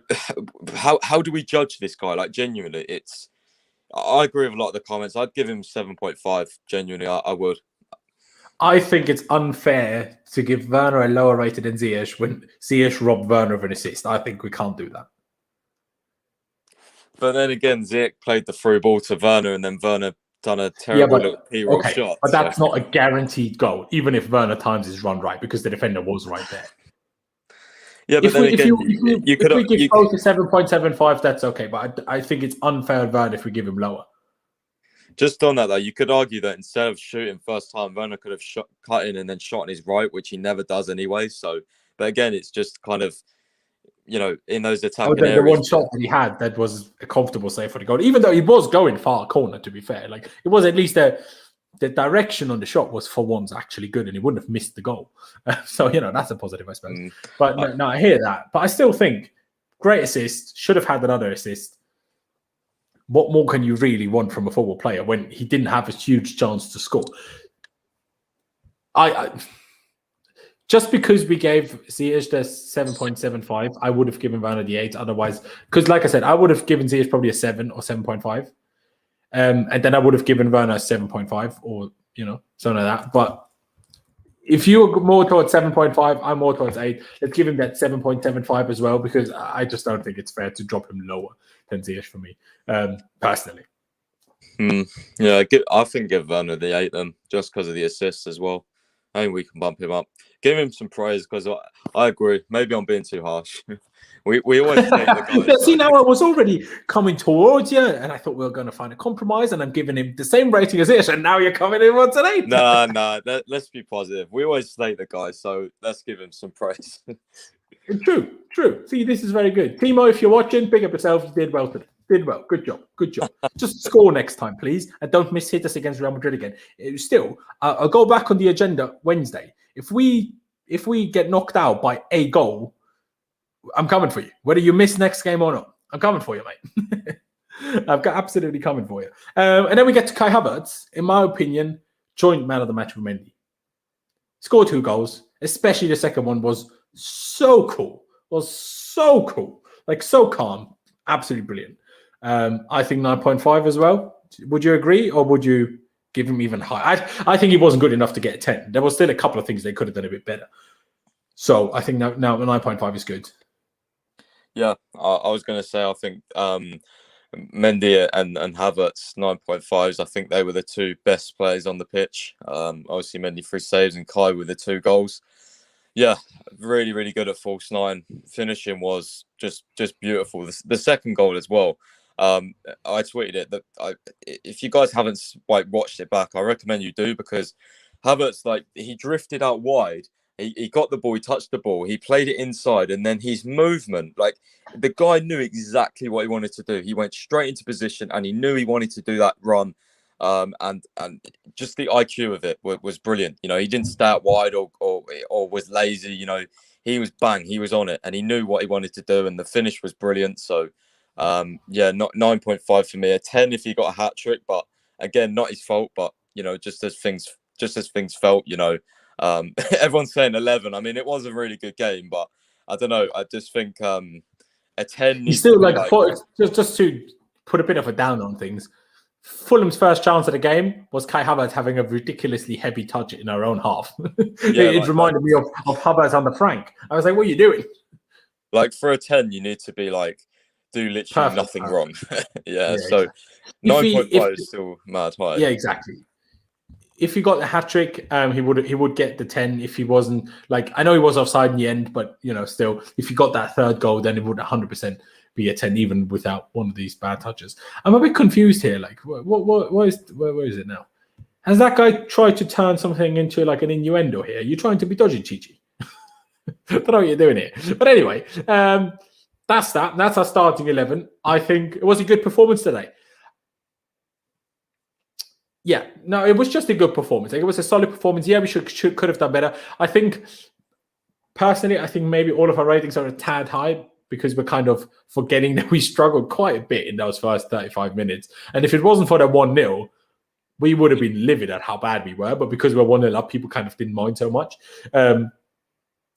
Speaker 2: how do we judge this guy? Like, genuinely, I agree with a lot of the comments. I'd give him 7.5. Genuinely, I would.
Speaker 1: I think it's unfair to give Werner a lower rated than Ziyech when Ziyech robbed Werner of an assist. I think we can't do that.
Speaker 2: But then again, Ziyech played the through ball to Werner, and then Werner done a terrible little P-roll shot.
Speaker 1: But that's not a guaranteed goal, even if Werner times his run right, because the defender was right there.
Speaker 2: Yeah, but if we
Speaker 1: give both a 7.75, that's okay. But I think it's unfair of Werner if we give him lower.
Speaker 2: Just on that, though, you could argue that instead of shooting first time, Werner could have cut in and then shot on his right, which he never does anyway. So, but again, it's just kind of, you know, in those attacking areas.
Speaker 1: The one shot that he had, that was a comfortable save for the goal, even though he was going far corner, to be fair. Like, it was at least the direction on the shot was for once actually good, and he wouldn't have missed the goal. So, you know, that's a positive, I suppose. But no, I hear that. But I still think great assist, should have had another assist. What more can you really want from a football player when he didn't have a huge chance to score? I just because we gave Ziyech the 7.75, I would have given Werner the 8. Otherwise, because like I said, I would have given Ziyech probably a 7 or 7.5. And then I would have given Werner a 7.5 or, you know, something like that. But if you're more towards 7.5, I'm more towards 8. Let's give him that 7.75 as well, because I just don't think it's fair to drop him lower than Ziyech for me, personally.
Speaker 2: Yeah, I think give Werner the 8 then, just because of the assists as well. I think we can bump him up. Give him some praise, because I agree. Maybe I'm being too harsh. we always say the guys.
Speaker 1: See, now I was already coming towards you, and I thought we were going to find a compromise, and I'm giving him the same rating as Ish, and now you're coming in once an 8.
Speaker 2: Nah. Let's be positive. We always slate the guy, so let's give him some praise. True. See, this is very good. Timo, if you're watching, pick up yourself. You did well today. Did well. Good job. Just score next time, please. And don't hit us against Real Madrid again. Still, I'll go back on the agenda Wednesday. If we get knocked out by a goal, I'm coming for you. Whether you miss next game or not, I'm coming for you, mate. I've got absolutely coming for you. And then we get to Kai Havertz. In my opinion, joint man of the match with Mendy. Scored 2 goals. Especially the second one was so cool. Like, so calm. Absolutely brilliant. I think 9.5 as well. Would you agree, or would you give him even higher? I think he wasn't good enough to get a 10. There was still a couple of things they could have done a bit better. So I think now 9.5 is good. Yeah, I was going to say, I think Mendy and Havertz 9.5s. I think they were the 2 best players on the pitch. Obviously Mendy 3 saves and Kai with the 2 goals. Yeah, really, really good at false 9. Finishing was just beautiful. The second goal as well. I tweeted it that if you guys haven't watched it back, I recommend you do, because Havertz, he drifted out wide. He got the ball, he touched the ball, he played it inside, and then his movement, the guy knew exactly what he wanted to do. He went straight into position, and he knew he wanted to do that run. And just the IQ of it was brilliant. You know, he didn't stay out wide or was lazy. You know, he was he was on it, and he knew what he wanted to do, and the finish was brilliant. So, not 9.5 for me. A 10 if he got a hat trick, but again, not his fault. But you know, just as things felt. You know, everyone's saying 11. I mean, it was a really good game, but I don't know. I just think a 10.
Speaker 1: He's still just to put a bit of a down on things. Fulham's first chance of the game was Kai Havertz having a ridiculously heavy touch in our own half. It reminded me of Havertz on the Frank. I was like, what are you doing?
Speaker 2: For a 10, you need to be do literally perfect, nothing wrong. So
Speaker 1: exactly.
Speaker 2: 9.5 is still mad high.
Speaker 1: Yeah, exactly. If he got the hat trick, he would get the 10. If he wasn't, I know he was offside in the end, but you know, still, if he got that third goal, then it would 100% be a 10 even without one of these bad touches. I'm a bit confused here. Like, where is it now? Has that guy tried to turn something into like an innuendo here? You're trying to be dodgy, Chichi. Don't know what you're doing here. But anyway, that's that. That's our starting 11. I think it was a good performance today. Yeah, no, it was just a good performance. Like, it was a solid performance. Yeah, we could have done better. I think, personally, I think maybe all of our ratings are a tad high because we're kind of forgetting that we struggled quite a bit in those first 35 minutes. And if it wasn't for that 1-0, we would have been livid at how bad we were. But because we're 1-0 up, people kind of didn't mind so much.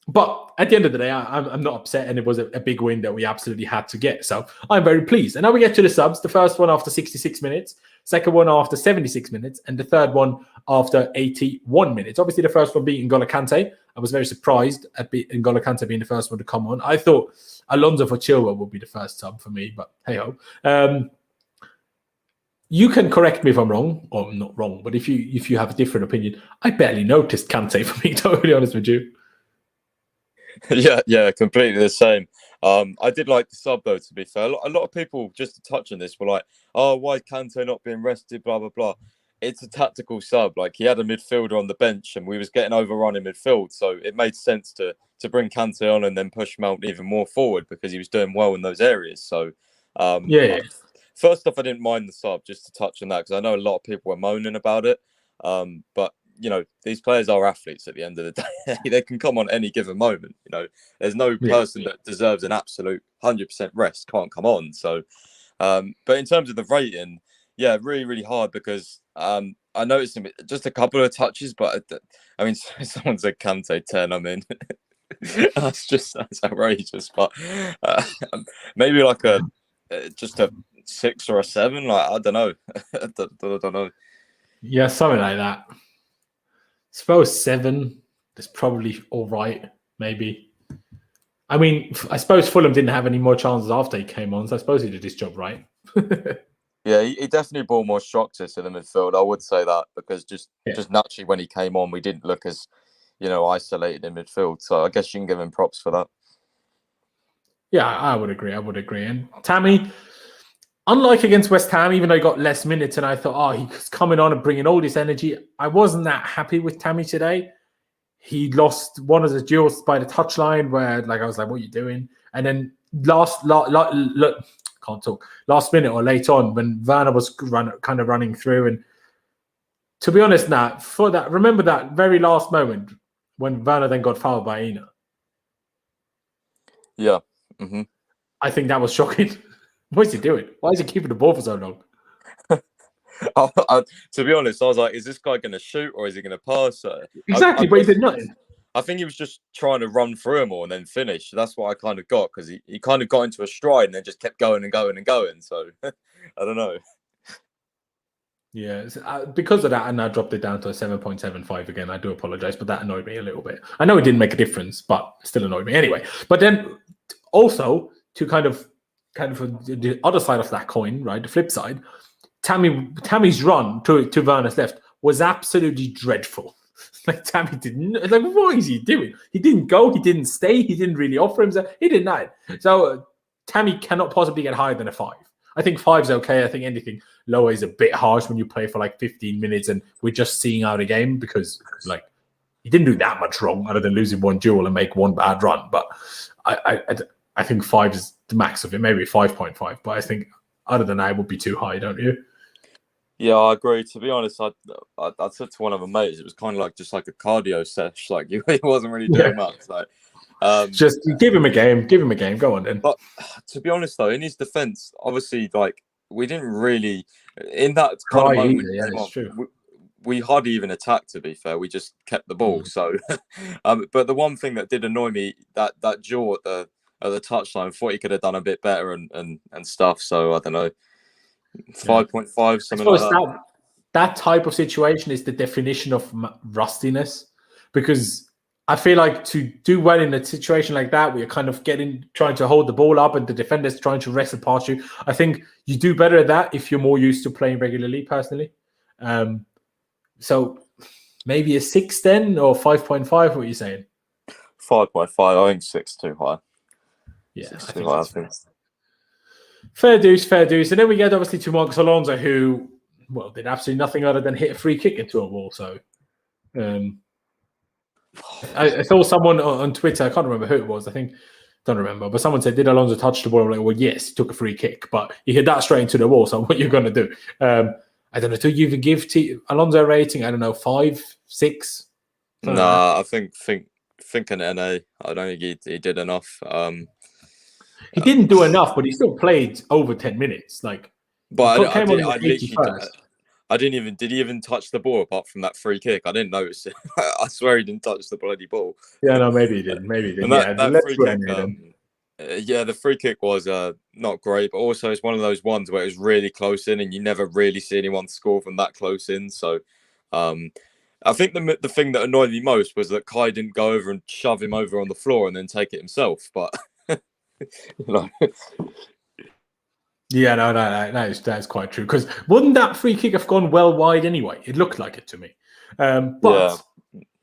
Speaker 1: But at the end of the day, I'm not upset, and it was a big win that we absolutely had to get. So I'm very pleased. And now we get to the subs. The first one after 66 minutes, second one after 76 minutes, and the third one after 81 minutes. Obviously, the first one being N'Golo Kante. I was very surprised at N'Golo Kante being the first one to come on. I thought Alonso for Chilwell would be the first sub for me, but hey-ho. You can correct me if I'm wrong, or I'm not wrong, but if you have a different opinion, I barely noticed Kante for me, to be honest with you.
Speaker 2: Yeah, completely the same. I did like the sub though, to be fair. A lot of people, just to touch on this, were like, oh, why Kante not being rested, blah, blah, blah. It's a tactical sub. Like, he had a midfielder on the bench and we was getting overrun in midfield. So it made sense to bring Kante on and then push Mount even more forward because he was doing well in those areas. So, first off, I didn't mind the sub, just to touch on that, because I know a lot of people were moaning about it. But these players are athletes at the end of the day. They can come on any given moment. There's no person that deserves an absolute 100% rest can't come on. So, but in terms of the rating, yeah, really, really hard because I noticed just a couple of touches, but I mean, someone said Kante 10. I mean, that's outrageous. But maybe like just a 6 or a 7. Like, I don't know. I don't know.
Speaker 1: Yeah, something like that. I suppose 7 is probably all right, maybe. I mean, I suppose Fulham didn't have any more chances after he came on, so I suppose he did his job right.
Speaker 2: Yeah, he definitely brought more structure to the midfield. I would say that because just naturally when he came on, we didn't look as, isolated in midfield. So I guess you can give him props for that.
Speaker 1: Yeah, I would agree. And Tammy, unlike against West Ham, even though he got less minutes and I thought, he's coming on and bringing all this energy, I wasn't that happy with Tammy today. He lost one of the duels by the touchline where, I was like, what are you doing? And then last minute or late on when Werner was kind of running through. And to be honest, remember that very last moment when Werner then got fouled by Ina?
Speaker 2: Yeah. Mm-hmm.
Speaker 1: I think that was shocking. What is he doing? Why is he keeping the ball for so long?
Speaker 2: To be honest, I was like, is this guy going to shoot or is he going to pass?
Speaker 1: Exactly, but he did nothing.
Speaker 2: I think he was just trying to run through him all and then finish. That's what I kind of got because he kind of got into a stride and then just kept going and going and going. So, I don't know.
Speaker 1: Yeah, because of that, and I dropped it down to a 7.75 again. I do apologize, but that annoyed me a little bit. I know it didn't make a difference, but it still annoyed me anyway. But then also to kind of the other side of that coin, right? The flip side, Tammy's run to Werner's left was absolutely dreadful. Like, Tammy didn't, what is he doing? He didn't go, he didn't stay, he didn't really offer himself, he did not. So Tammy cannot possibly get higher than a 5. I think 5's okay. I think anything lower is a bit harsh when you play for 15 minutes and we're just seeing out a game because he didn't do that much wrong other than losing one duel and make one bad run. But I think 5 is the max of it, maybe 5.5. But I think other than that, it would be too high, don't you?
Speaker 2: Yeah, I agree. To be honest, I said to one of my mates, it was kind of just like a cardio sesh. He wasn't really doing much.
Speaker 1: Just give him a game. Go on then.
Speaker 2: But to be honest, though, in his defense, obviously, we didn't really in that kind of moment.
Speaker 1: Yeah, it's true.
Speaker 2: We hardly even attacked. To be fair, we just kept the ball. So, but the one thing that did annoy me that jaw at the touchline, I thought he could have done a bit better and stuff. So I don't know. 5.5, something like that.
Speaker 1: That type of situation is the definition of rustiness, because I feel like to do well in a situation like that, where you're kind of trying to hold the ball up and the defender's trying to wrestle past you, I think you do better at that if you're more used to playing regularly, personally. So maybe a 6 then, or 5.5, what are you saying?
Speaker 2: 5.5, I think 6 too high.
Speaker 1: Yeah,
Speaker 2: 6 too high, I think.
Speaker 1: Fair dues, fair dues. And then we get obviously to Marcos Alonso, who, well, did absolutely nothing other than hit a free kick into a wall. So I saw someone on Twitter, I can't remember who it was, don't remember, but someone said, did Alonso touch the ball? I'm like, well, yes, he took a free kick, but he hit that straight into the wall. So what you're going to do? I don't know, do you even give Alonso a rating? I don't know, 5, 6?
Speaker 2: Nah, I think an NA. I don't think he did enough.
Speaker 1: He didn't do enough, but he still played over 10 minutes.
Speaker 2: But
Speaker 1: I
Speaker 2: didn't even. Did he even touch the ball apart from that free kick? I didn't notice it. I swear he didn't touch the bloody ball.
Speaker 1: Yeah, no, maybe he didn't. Maybe he didn't.
Speaker 2: And that free kick. The free kick was not great, but also it's one of those ones where it was really close in, and you never really see anyone score from that close in. So, I think the thing that annoyed me most was that Kai didn't go over and shove him over on the floor and then take it himself. But you know.
Speaker 1: Yeah, no, that's quite true. Because wouldn't that free kick have gone well wide anyway? It looked like it to me.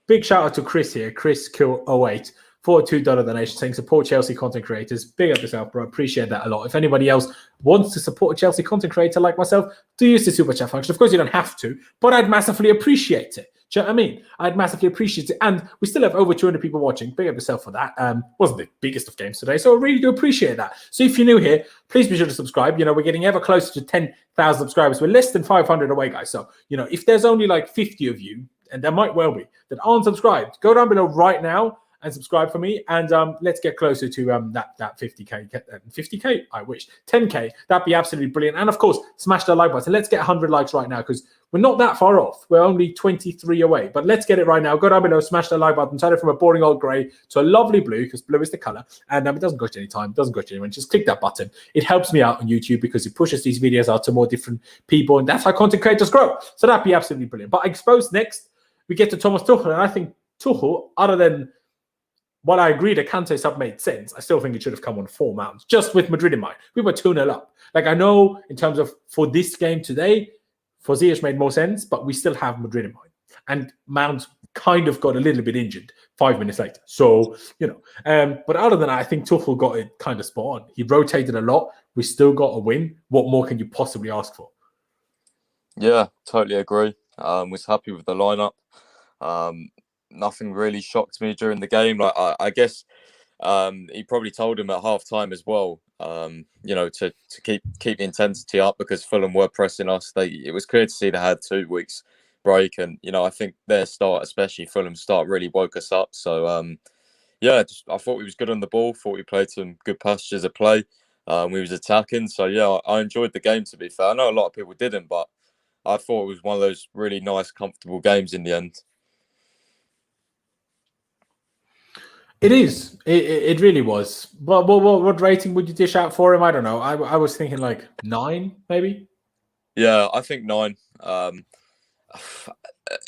Speaker 1: Big shout out to Chris here, Chris Kill 08, $42 donation saying support Chelsea content creators. Big up yourself, bro. Appreciate that a lot. If anybody else wants to support a Chelsea content creator like myself, do use the super chat function. Of course, you don't have to, but I'd massively appreciate it. Do you know what I mean? I'd massively appreciate it. And we still have over 200 people watching. Big up yourself for that. Wasn't the biggest of games today, so I really do appreciate that. So if you're new here, please be sure to subscribe. You know, we're getting ever closer to 10,000 subscribers. We're less than 500 away, guys. So, you know, if there's only like 50 of you, and there might well be, that aren't subscribed, go down below right now and subscribe for me. And let's get closer to that 50K. 50K? I wish. 10K. That'd be absolutely brilliant. And of course, smash the like button. Let's get 100 likes right now because we're not that far off. We're only 23 away. But let's get it right now. Go down below, smash the like button, turn it from a boring old grey to a lovely blue because blue is the colour. And it doesn't cost you any time. It doesn't cost you anyone. Just click that button. It helps me out on YouTube because it pushes these videos out to more different people. And that's how content creators grow. So that'd be absolutely brilliant. But I suppose next we get to Thomas Tuchel. And I think Tuchel, other than while I agree that Kante sub made sense, I still think it should have come on 4 mounts, just with Madrid in mind. We were 2-0 up. Like, I know in terms of for this game today, for Ziyech made more sense, but we still have Madrid in mind. And Mount kind of got a little bit injured 5 minutes later. So, you know, but other than that, I think Tuchel got it kind of spot on. He rotated a lot. We still got a win. What more can you possibly ask for?
Speaker 2: Yeah, totally agree. Was happy with the lineup. Nothing really shocked me during the game. Like I guess he probably told him at half time as well. You know, to keep the intensity up because Fulham were pressing us. It was clear to see they had 2 weeks break, and you know I think their start, especially Fulham's start, really woke us up. So I thought we was good on the ball. Thought we played some good passages of play. We was attacking. So yeah, I enjoyed the game. To be fair, I know a lot of people didn't, but I thought it was one of those really nice, comfortable games in the end.
Speaker 1: It is. It really was. But what rating would you dish out for him? I don't know. I was thinking like 9, maybe.
Speaker 2: Yeah, I think 9.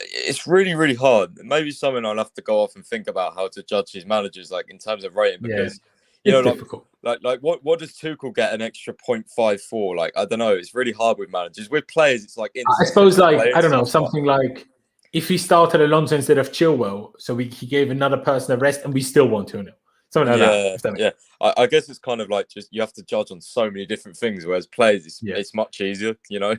Speaker 2: It's really, really hard. Maybe something I'll have to go off and think about how to judge his managers, like in terms of rating, because you know,
Speaker 1: difficult.
Speaker 2: Like what does Tuchel get an extra 0.5 for? Like I don't know. It's really hard with managers. With players, it's like
Speaker 1: I suppose like I don't know something like. If he started Alonso instead of Chilwell, so he gave another person a rest and we still won 2-0. Something like that.
Speaker 2: Yeah. I guess it's kind of like just you have to judge on so many different things, whereas players, it's much easier, you know?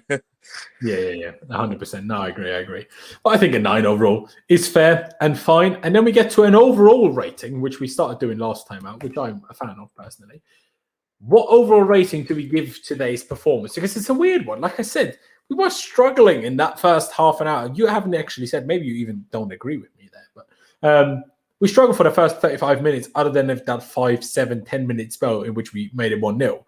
Speaker 1: Yeah. 100%. No, I agree. But I think a 9 overall is fair and fine. And then we get to an overall rating, which we started doing last time out, which I'm a fan of personally. What overall rating do we give today's performance? Because it's a weird one. Like I said, we were struggling in that first half an hour. You haven't actually said, maybe you even don't agree with me there, but we struggled for the first 35 minutes, other than that 5, 7, 10-minute spell in which we made it 1-0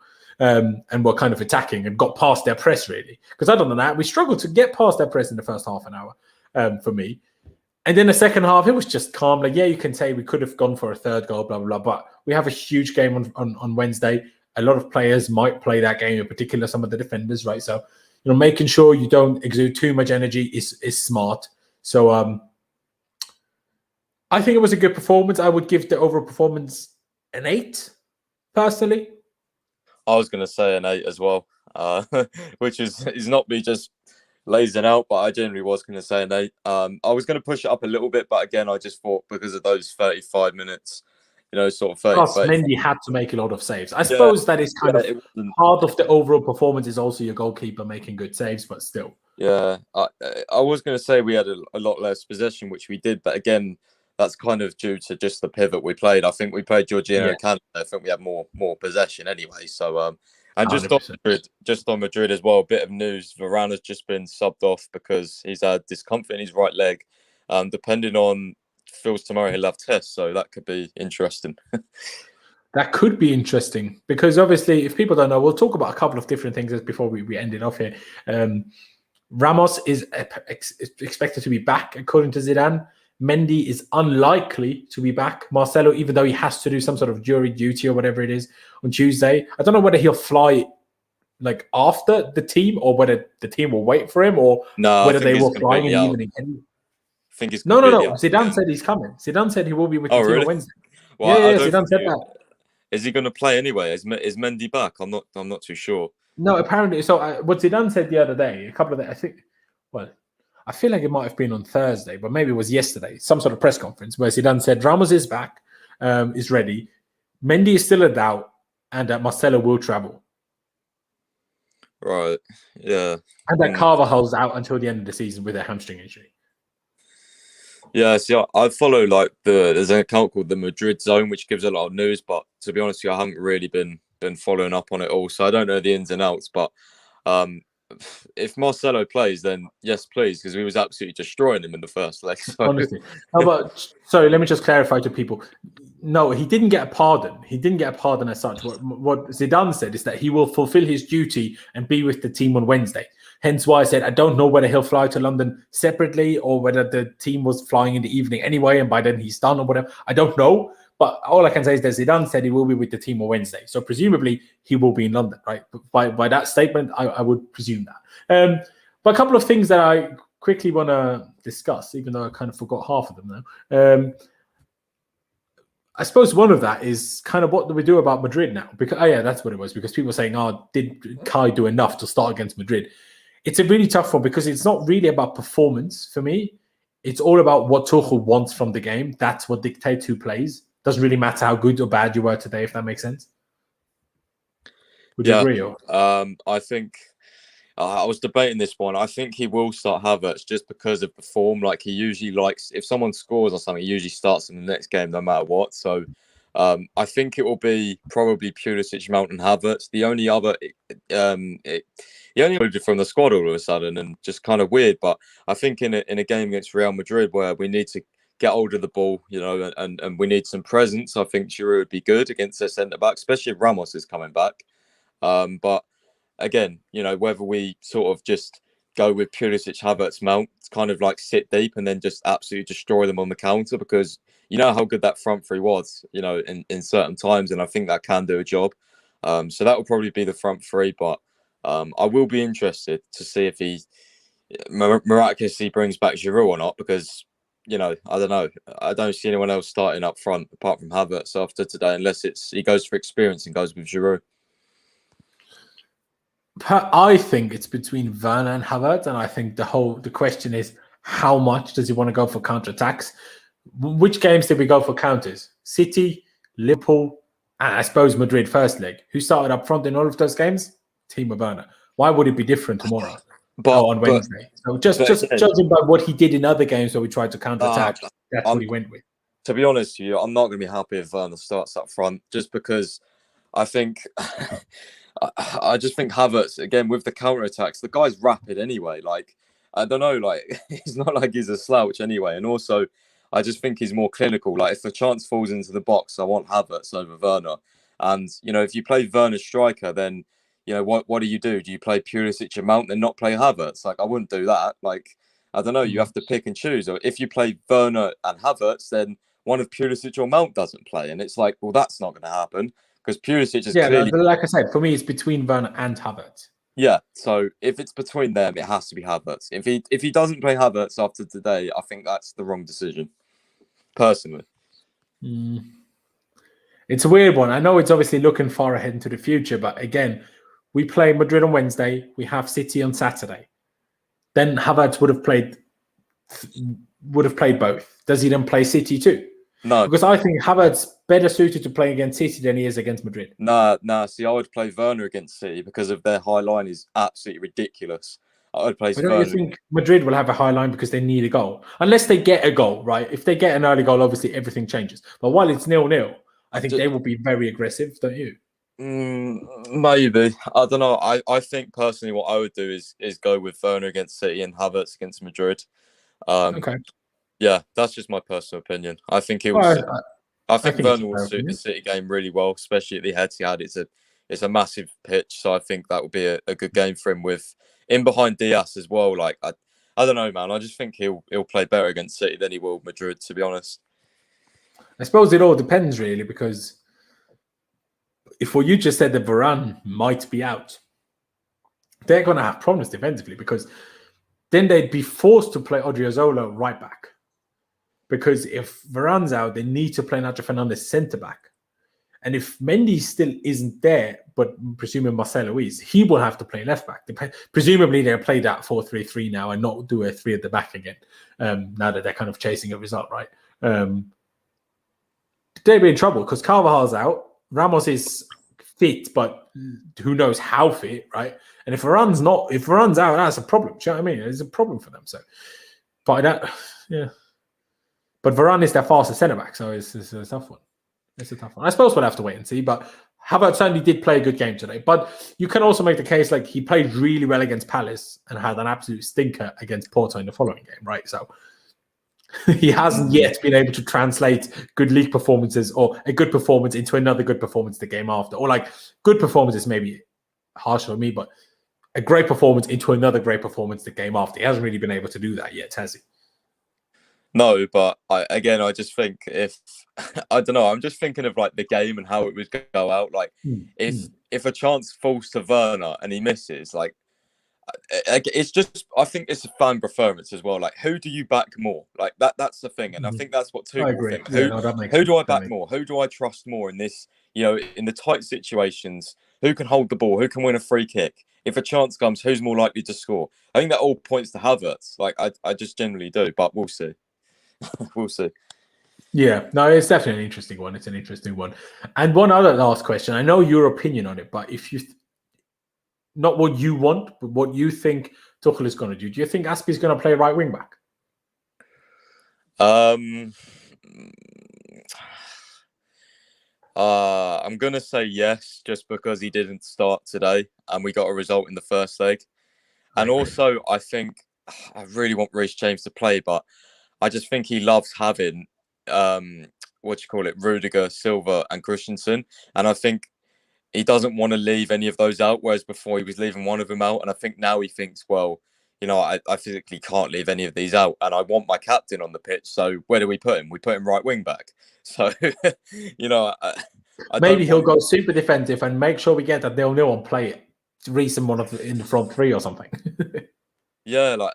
Speaker 1: and were kind of attacking and got past their press, really. Because other than that, we struggled to get past their press in the first half an hour for me. And then the second half, it was just calm. Like, yeah, you can say we could have gone for a third goal, blah, blah, blah. But we have a huge game on Wednesday. A lot of players might play that game, in particular some of the defenders, right? So, you know, making sure you don't exude too much energy is smart. So I think it was a good performance. I would give the overall performance an 8, personally.
Speaker 2: I was going to say an 8 as well, which is not me just lazing out, but I generally was going to say an 8. I was going to push it up a little bit, but again, I just thought because of those 35 minutes, sort of thing.
Speaker 1: Plus,
Speaker 2: But
Speaker 1: Mendy had to make a lot of saves. I suppose that is kind of part of the overall performance is also your goalkeeper making good saves, but still.
Speaker 2: Yeah, I was going to say we had a lot less possession, which we did, but again, that's kind of due to just the pivot we played. I think we played Jorginho Canada. I think we had more possession anyway. So and just on Madrid as well, a bit of news. Varane has just been subbed off because he's had discomfort in his right leg. Depending on Phil's tomorrow, he'll have tests, so that could be interesting.
Speaker 1: That could be interesting because obviously, if people don't know, we'll talk about a couple of different things before we end it off here. Ramos is expected to be back, according to Zidane. Mendy is unlikely to be back. Marcelo, even though he has to do some sort of jury duty or whatever it is on Tuesday, I don't know whether he'll fly like after the team or whether the team will wait for him or whether they will fly in the evening.
Speaker 2: I think it's
Speaker 1: no. Zidane said he's coming. Zidane said he will be with the team on Wednesday.
Speaker 2: Well,
Speaker 1: Zidane said that.
Speaker 2: Is he going to play anyway? Is Mendy back? I'm not too sure.
Speaker 1: No, apparently. So what Zidane said the other day, a couple of days, I think. Well, I feel like it might have been on Thursday, but maybe it was yesterday. Some sort of press conference where Zidane said Ramos is back, is ready. Mendy is still a doubt, and that Marcelo will travel.
Speaker 2: Right. Yeah.
Speaker 1: And that Carvajal's out until the end of the season with a hamstring injury.
Speaker 2: Yeah, see, I follow there's an account called the Madrid Zone, which gives a lot of news, but to be honest with you, I haven't really been following up on it all, so I don't know the ins and outs. But if Marcelo plays, then yes, please, because we was absolutely destroying him in the first leg. So.
Speaker 1: Honestly, sorry, let me just clarify to people. No, he didn't get a pardon. He didn't get a pardon as such. What Zidane said is that he will fulfill his duty and be with the team on Wednesday. Hence why I said I don't know whether he'll fly to London separately or whether the team was flying in the evening anyway, and by then he's done or whatever. I don't know. But all I can say is that Zidane said he will be with the team on Wednesday. So presumably he will be in London, right? By that statement, I would presume that. But a couple of things that I quickly want to discuss, even though I kind of forgot half of them now. I suppose one of that is kind of what do we do about Madrid now? Because that's what it was. Because people were saying, did Kai do enough to start against Madrid? It's a really tough one because it's not really about performance for me. It's all about what Tuchel wants from the game. That's what dictates who plays. Doesn't really matter how good or bad you were today, if that makes sense. Would you agree? Or?
Speaker 2: I think I was debating this one. I think he will start Havertz just because of the form. Like he usually likes, if someone scores or something, he usually starts in the next game no matter what. So I think it will be probably Pulisic, Mount and Havertz. The only other, he only moved from the squad all of a sudden and just kind of weird. But I think in a game against Real Madrid where we need to get hold of the ball, and we need some presence, I think Giroud would be good against their centre-back, especially if Ramos is coming back. But again, whether we sort of just go with Pulisic, Havertz, Mount, kind of like sit deep and then just absolutely destroy them on the counter because you know how good that front three was, in certain times, and I think that can do a job. So that will probably be the front three, but I will be interested to see if he miraculously brings back Giroud or not because, I don't know. I don't see anyone else starting up front apart from Havertz after today unless he goes for experience and goes with Giroud.
Speaker 1: I think it's between Werner and Havertz, and I think the question is how much does he want to go for counter-attacks? Which games did we go for counters? City, Liverpool, and I suppose Madrid first leg. Who started up front in all of those games? Timo Werner. Why would it be different tomorrow? On Wednesday. So just judging by what he did in other games where we tried to counter-attack, that's what he went with.
Speaker 2: To be honest with you, I'm not going to be happy if Werner starts up front just because I think I just think Havertz, again, with the counter-attacks, the guy's rapid anyway. Like, I don't know, like, he's not like he's a slouch anyway. And also, I just think he's more clinical. Like, if the chance falls into the box, I want Havertz over Werner. And, if you play Werner striker, then, what do? Do you play Pulisic and Mount and not play Havertz? Like, I wouldn't do that. Like, I don't know, you have to pick and choose. Or if you play Werner and Havertz, then one of Pulisic or Mount doesn't play. And it's like, well, that's not going to happen. Because Pulisic is clearly...
Speaker 1: like I said, for me, it's between Werner and Havertz.
Speaker 2: Yeah, so if it's between them, it has to be Havertz. If he doesn't play Havertz after today, I think that's the wrong decision, personally.
Speaker 1: It's a weird one. I know it's obviously looking far ahead into the future, but again, we play Madrid on Wednesday. We have City on Saturday. Then Havertz would have played both. Does he then play City too?
Speaker 2: No,
Speaker 1: Because I think Havertz better suited to play against City than he is against Madrid.
Speaker 2: nah. See, I would play Werner against City because of their high line is absolutely ridiculous. I would place
Speaker 1: But don't you
Speaker 2: Werner.
Speaker 1: think Madrid will have a high line because they need a goal? Unless they get a goal, right? If they get an early goal, obviously everything changes. But while it's 0-0, I think they will be very aggressive, don't you?
Speaker 2: Maybe. I don't know. I think personally what I would do is go with Werner against City and Havertz against Madrid. Um,
Speaker 1: Okay.
Speaker 2: yeah, that's just my personal opinion. I think
Speaker 1: Well,
Speaker 2: I
Speaker 1: I
Speaker 2: think
Speaker 1: think it's a
Speaker 2: Werner will
Speaker 1: fair
Speaker 2: suit the
Speaker 1: opinion.
Speaker 2: City game really well, especially at the Etihad. It's a massive pitch, so I think that will be a good game for him with in behind Diaz as well. Like I don't know, man. I just think he'll play better against City than he will Madrid, to be honest.
Speaker 1: I suppose it all depends, really, because if what you just said that Varane might be out, they're going to have problems defensively because then they'd be forced to play Odriozola right back. Because if Varane's out, they need to play Nacho Fernandez centre back. And if Mendy still isn't there, but presuming Marcelo is, he will have to play left back. Presumably they'll play that 4-3-3 now and not do a 3 at the back again. Now that they're kind of chasing a result, right? They'll be in trouble because Carvajal's out. Ramos is fit, but who knows how fit, right? And if Varane's out, that's a problem. Do you know what I mean? It's a problem for them. So, but that, yeah. But Varane is their fastest centre back, so it's a tough one. It's a tough one. I suppose we'll have to wait and see. But Havertz certainly did play a good game today. But you can also make the case like he played really well against Palace and had an absolute stinker against Porto in the following game, right? So he hasn't yet been able to translate good league performances or a good performance into another good performance the game after. Or like good performances, maybe harsh for me, but a great performance into another great performance the game after. He hasn't really been able to do that yet, has he?
Speaker 2: No, but I just think if I don't know, I'm just thinking of like the game and how it would go out. Like if a chance falls to Werner and he misses, like it's just I think it's a fan preference as well. Like who do you back more? Like that's the thing, and I think that's what
Speaker 1: I
Speaker 2: Tuchel
Speaker 1: agree.
Speaker 2: think.
Speaker 1: Yeah, no, that makes
Speaker 2: Who
Speaker 1: sense.
Speaker 2: do I back more? Who do I trust more in this? You know, in the tight situations, who can hold the ball? Who can win a free kick? If a chance comes, who's more likely to score? I think that all points to Havertz. Like I just generally do, but we'll see. We'll see.
Speaker 1: Yeah, no, it's definitely an interesting one. It's an interesting one. And one other last question. I know your opinion on it, but if you, not what you want, but what you think Tuchel is going to do you think Aspie's going to play right wing back?
Speaker 2: I'm gonna say yes, just because he didn't start today, and we got a result in the first leg. And also, I think I really want Reece James to play, but I just think he loves having Rudiger, Silva, and Christensen, and I think he doesn't want to leave any of those out. Whereas before he was leaving one of them out, and I think now he thinks, well, you know, I physically can't leave any of these out, and I want my captain on the pitch. So where do we put him? We put him right wing back. So you know,
Speaker 1: maybe he'll go super defensive and make sure we get that 0-0 and play it. Reason one of in the front three or something.
Speaker 2: Yeah, like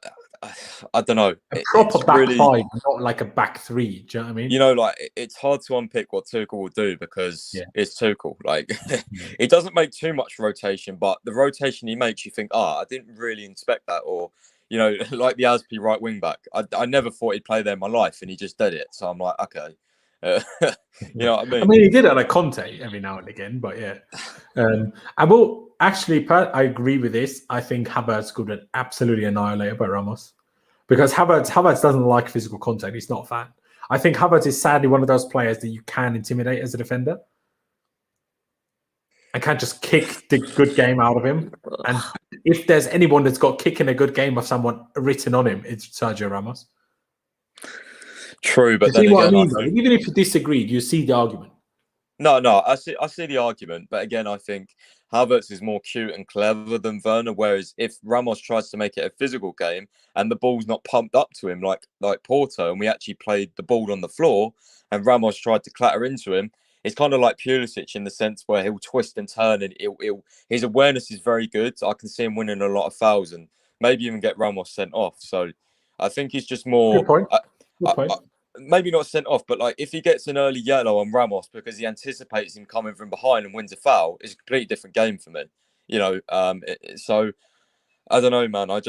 Speaker 2: I don't know.
Speaker 1: A proper back
Speaker 2: really,
Speaker 1: five, not like a back three. Do you know what I mean?
Speaker 2: You know, like it's hard to unpick what Tuchel will do because it's Tuchel. Like it doesn't make too much rotation, but the rotation he makes, you think, I didn't really expect that. Or, you know, like the Aspie right wing back. I never thought he'd play there in my life, and he just did it. So I'm like, okay. You know what I mean?
Speaker 1: I mean, he did it like Conte every now and again, but yeah. I will actually, I agree with this. I think Havertz could absolutely annihilate by Ramos because Havertz doesn't like physical contact. He's not a fan. I think Havertz is sadly one of those players that you can intimidate as a defender. I can't just kick the good game out of him. And if there's anyone that's got kicking a good game of someone written on him, it's Sergio Ramos.
Speaker 2: True, but
Speaker 1: then again, I mean, even if you disagreed, you see the argument.
Speaker 2: No, I see the argument, but again, I think Havertz is more cute and clever than Werner. Whereas if Ramos tries to make it a physical game and the ball's not pumped up to him like Porto, and we actually played the ball on the floor, and Ramos tried to clatter into him, it's kind of like Pulisic in the sense where he'll twist and turn, and his awareness is very good. I can see him winning a lot of fouls and maybe even get Ramos sent off. So I think he's just more.
Speaker 1: Good point. Good point.
Speaker 2: Maybe not sent off, but like if he gets an early yellow on Ramos because he anticipates him coming from behind and wins a foul, it's a completely different game for me. You know, so I don't know, man. I'm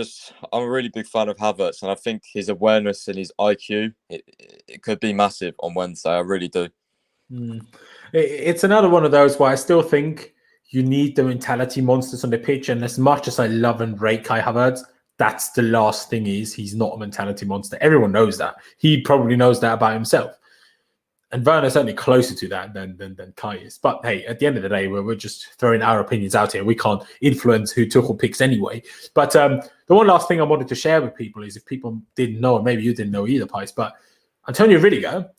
Speaker 2: a really big fan of Havertz, and I think his awareness and his IQ, it could be massive on Wednesday. I really do.
Speaker 1: It's another one of those where I still think you need the mentality monsters on the pitch. And as much as I love and rate Kai Havertz, that's the last thing he's not a mentality monster. Everyone knows that. He probably knows that about himself. And Werner's certainly closer to that than Kai is. But hey, at the end of the day, we're just throwing our opinions out here. We can't influence who Tuchel picks anyway. But the one last thing I wanted to share with people is, if people didn't know, or maybe you didn't know either, Pais, but Antonio Rudiger,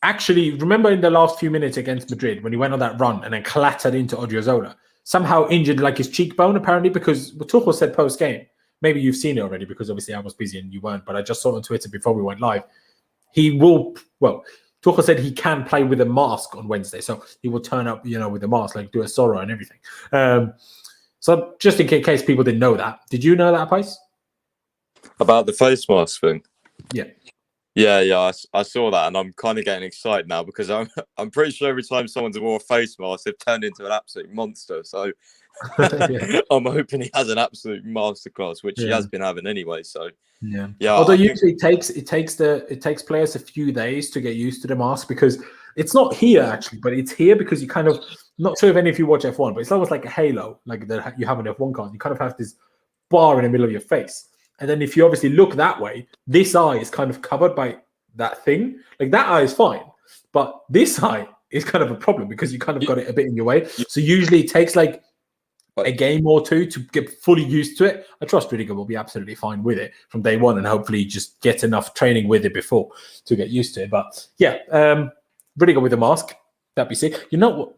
Speaker 1: actually, remember in the last few minutes against Madrid when he went on that run and then clattered into Odriozola, somehow injured like his cheekbone, apparently, because what Tuchel said post-game, maybe you've seen it already because obviously I was busy and you weren't, but I just saw it on Twitter before we went live. Tuchel said he can play with a mask on Wednesday, so he will turn up, with a mask, like do a sorrow and everything. So just in case people didn't know that, did you know that, Pais?
Speaker 2: About the face mask thing?
Speaker 1: Yeah.
Speaker 2: Yeah, I saw that, and I'm kind of getting excited now because I'm pretty sure every time someone's wore a face mask, they've turned into an absolute monster. So I'm hoping he has an absolute masterclass, which he has been having anyway. So yeah.
Speaker 1: Although usually it takes players a few days to get used to the mask, because it's not here actually, but it's here because you kind of, not sure if any of you watch F1, but it's almost like a halo, like that you have in F1 cars. You kind of have this bar in the middle of your face. And then if you obviously look that way, this eye is kind of covered by that thing. Like that eye is fine, but this eye is kind of a problem because you kind of got it a bit in your way. So usually it takes like a game or two to get fully used to it. I trust Rudiger will be absolutely fine with it from day one, and hopefully just get enough training with it before to get used to it. But yeah, Rudiger with a mask, that'd be sick. You know what?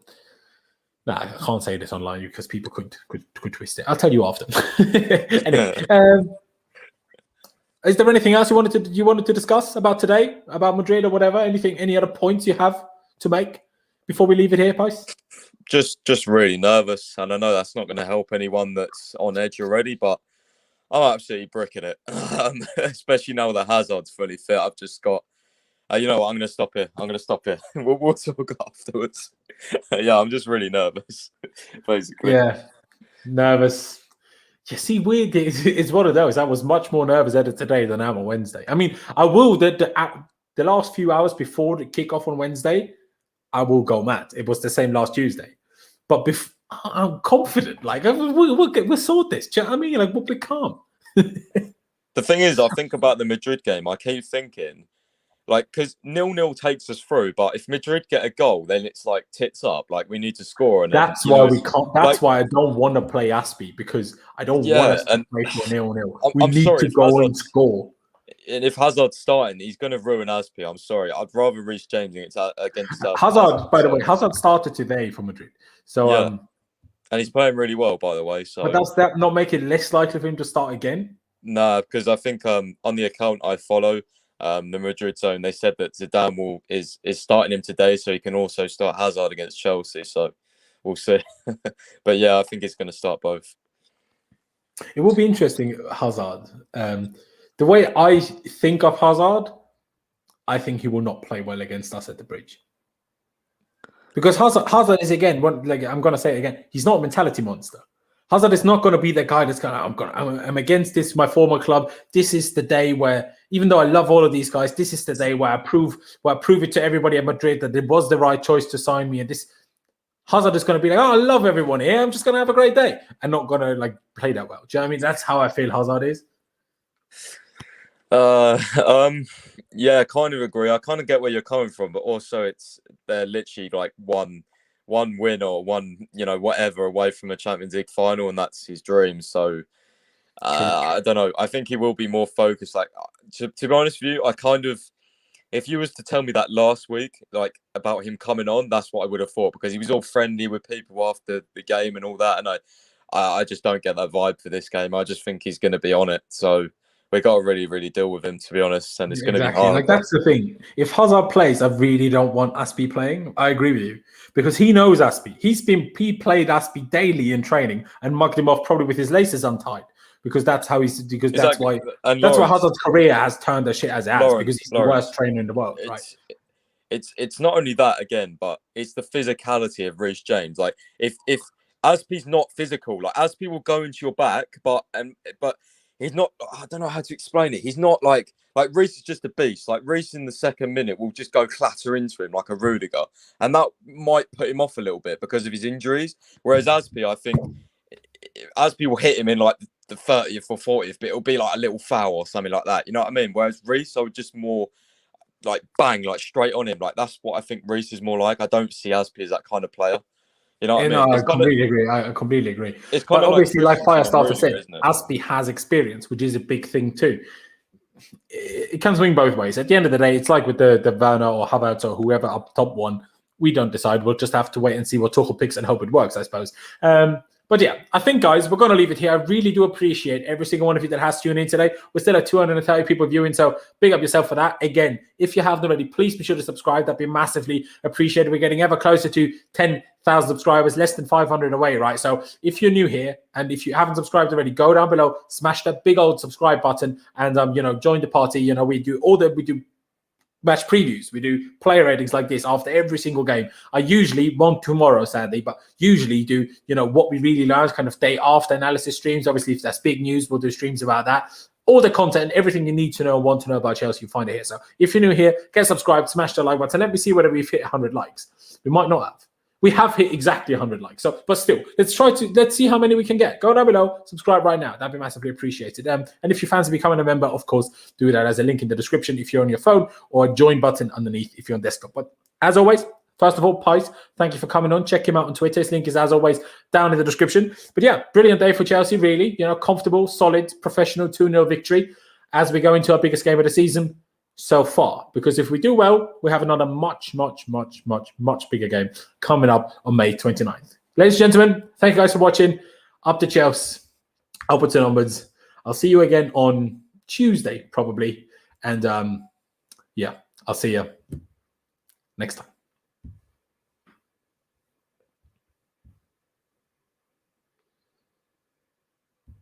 Speaker 1: Nah, I can't say this online because people could twist it. I'll tell you after. Anyway. Is there anything else you wanted to discuss about today, about Madrid or whatever? Any other points you have to make before we leave it here, Pais?
Speaker 2: Just really nervous, and I know that's not going to help anyone that's on edge already, but I'm absolutely bricking it, especially now that Hazard's fully fit. I've just got, you know what, I'm going to stop here. We'll talk afterwards. Yeah, I'm just really nervous, basically.
Speaker 1: Yeah, nervous. You see, weird. It's one of those. I was much more nervous at it today than I am on Wednesday. I mean, I will the last few hours before the kickoff on Wednesday, I will go mad. It was the same last Tuesday, but I'm confident. Like we'll sort this. Do you know what I mean? Like we'll be calm.
Speaker 2: The thing is, I think about the Madrid game. I keep thinking, like, because 0-0 takes us through, but if Madrid get a goal, then it's like tits up. Like we need to score, and
Speaker 1: that's why we can't. That's why I don't want to play Aspie, because I don't want us to play for 0-0. We need to go and score.
Speaker 2: And if Hazard's starting, he's going to ruin Aspie. I'm sorry. I'd rather Reece James against
Speaker 1: Hazard. By the way, Hazard started today for Madrid, so
Speaker 2: and he's playing really well, by the way. So,
Speaker 1: but does that not make it less likely for him to start again?
Speaker 2: No, because I think on the account I follow, the Madrid zone, they said that Zidane is starting him today, so he can also start Hazard against Chelsea. So we'll see. But yeah, I think he's going to start both.
Speaker 1: It will be interesting, Hazard. The way I think of Hazard, I think he will not play well against us at the Bridge. Because Hazard is, again, like I'm going to say it again, he's not a mentality monster. Hazard is not going to be the guy that's going to, I'm against this, my former club. This is the day where, even though I love all of these guys, this is the day where I prove it to everybody at Madrid that it was the right choice to sign me. And this Hazard is going to be like, oh, I love everyone here. I'm just going to have a great day. And not going to like play that well. Do you know what I mean? That's how I feel Hazard is.
Speaker 2: Yeah, I kind of agree. I kind of get where you're coming from, but also they're literally like one win or one, whatever away from a Champions League final, and that's his dream. So I don't know. I think he will be more focused. Like to be honest with you, I kind of, if you was to tell me that last week, like about him coming on, that's what I would have thought, because he was all friendly with people after the game and all that, and I just don't get that vibe for this game. I just think he's going to be on it. So we got to really, really deal with him, to be honest, and it's going to be hard.
Speaker 1: Like that's the thing. If Hazard plays, I really don't want Aspie playing. I agree with you, because he knows Aspie. He played Aspie daily in training and mugged him off probably with his laces untied, because that's how that's why Hazard's career has turned the shit as it has, because he's the worst trainer in the world. Right?
Speaker 2: It's not only that again, but it's the physicality of Reece James. Like if Aspie's not physical. Like Aspie will go into your back, but he's not. I don't know how to explain it. He's not like Reece is just a beast. Like Reece in the second minute will just go clatter into him like a Rudiger, and that might put him off a little bit because of his injuries. Whereas Aspie, I think Aspie will hit him in like the 30th or 40th, but it'll be like a little foul or something like that. You know what I mean? Whereas Reece, I would just more like bang, like straight on him. Like that's what I think Reece is more like. I don't see Aspie as that kind of player. You know what I mean?
Speaker 1: No, I completely agree. I completely agree.
Speaker 2: It's
Speaker 1: but obviously, like
Speaker 2: Firestarter
Speaker 1: said, Aspie has experience, which is a big thing too. It can swing both ways. At the end of the day, it's like with the Werner or Havertz or whoever up top one. We don't decide. We'll just have to wait and see what Tuchel picks and hope it works, I suppose. But yeah, I think, guys, we're going to leave it here. I really do appreciate every single one of you that has tuned in today. We're still at 230 people viewing, so big up yourself for that. Again, if you haven't already, please be sure to subscribe. That'd be massively appreciated. We're getting ever closer to 10,000 subscribers, less than 500 away, right? So if you're new here and if you haven't subscribed already, go down below, smash that big old subscribe button, and join the party. We do match previews. We do player ratings like this after every single game. I usually won't tomorrow, sadly, but usually do, what we really learned kind of day after analysis streams. Obviously, if that's big news, we'll do streams about that. All the content, everything you need to know, want to know about Chelsea, you find it here. So if you're new here, get subscribed, smash the like button. Let me see whether we've hit 100 likes. We might not have. We have hit exactly 100 likes. So, but still, let's see how many we can get. Go down below, subscribe right now. That'd be massively appreciated. And if you fancy becoming a member, of course, do that as a link in the description if you're on your phone, or a join button underneath if you're on desktop. But as always, first of all, Pys, thank you for coming on. Check him out on Twitter. His link is, as always, down in the description. But yeah, brilliant day for Chelsea, really. Comfortable, solid, professional 2-0 victory as we go into our biggest game of the season so far, because if we do well, we have another much bigger game coming up on May 29th. Ladies and gentlemen, thank you guys for watching. Up to Chelsea, upwards and onwards. I'll see you again on Tuesday, probably. And yeah, I'll see you next time.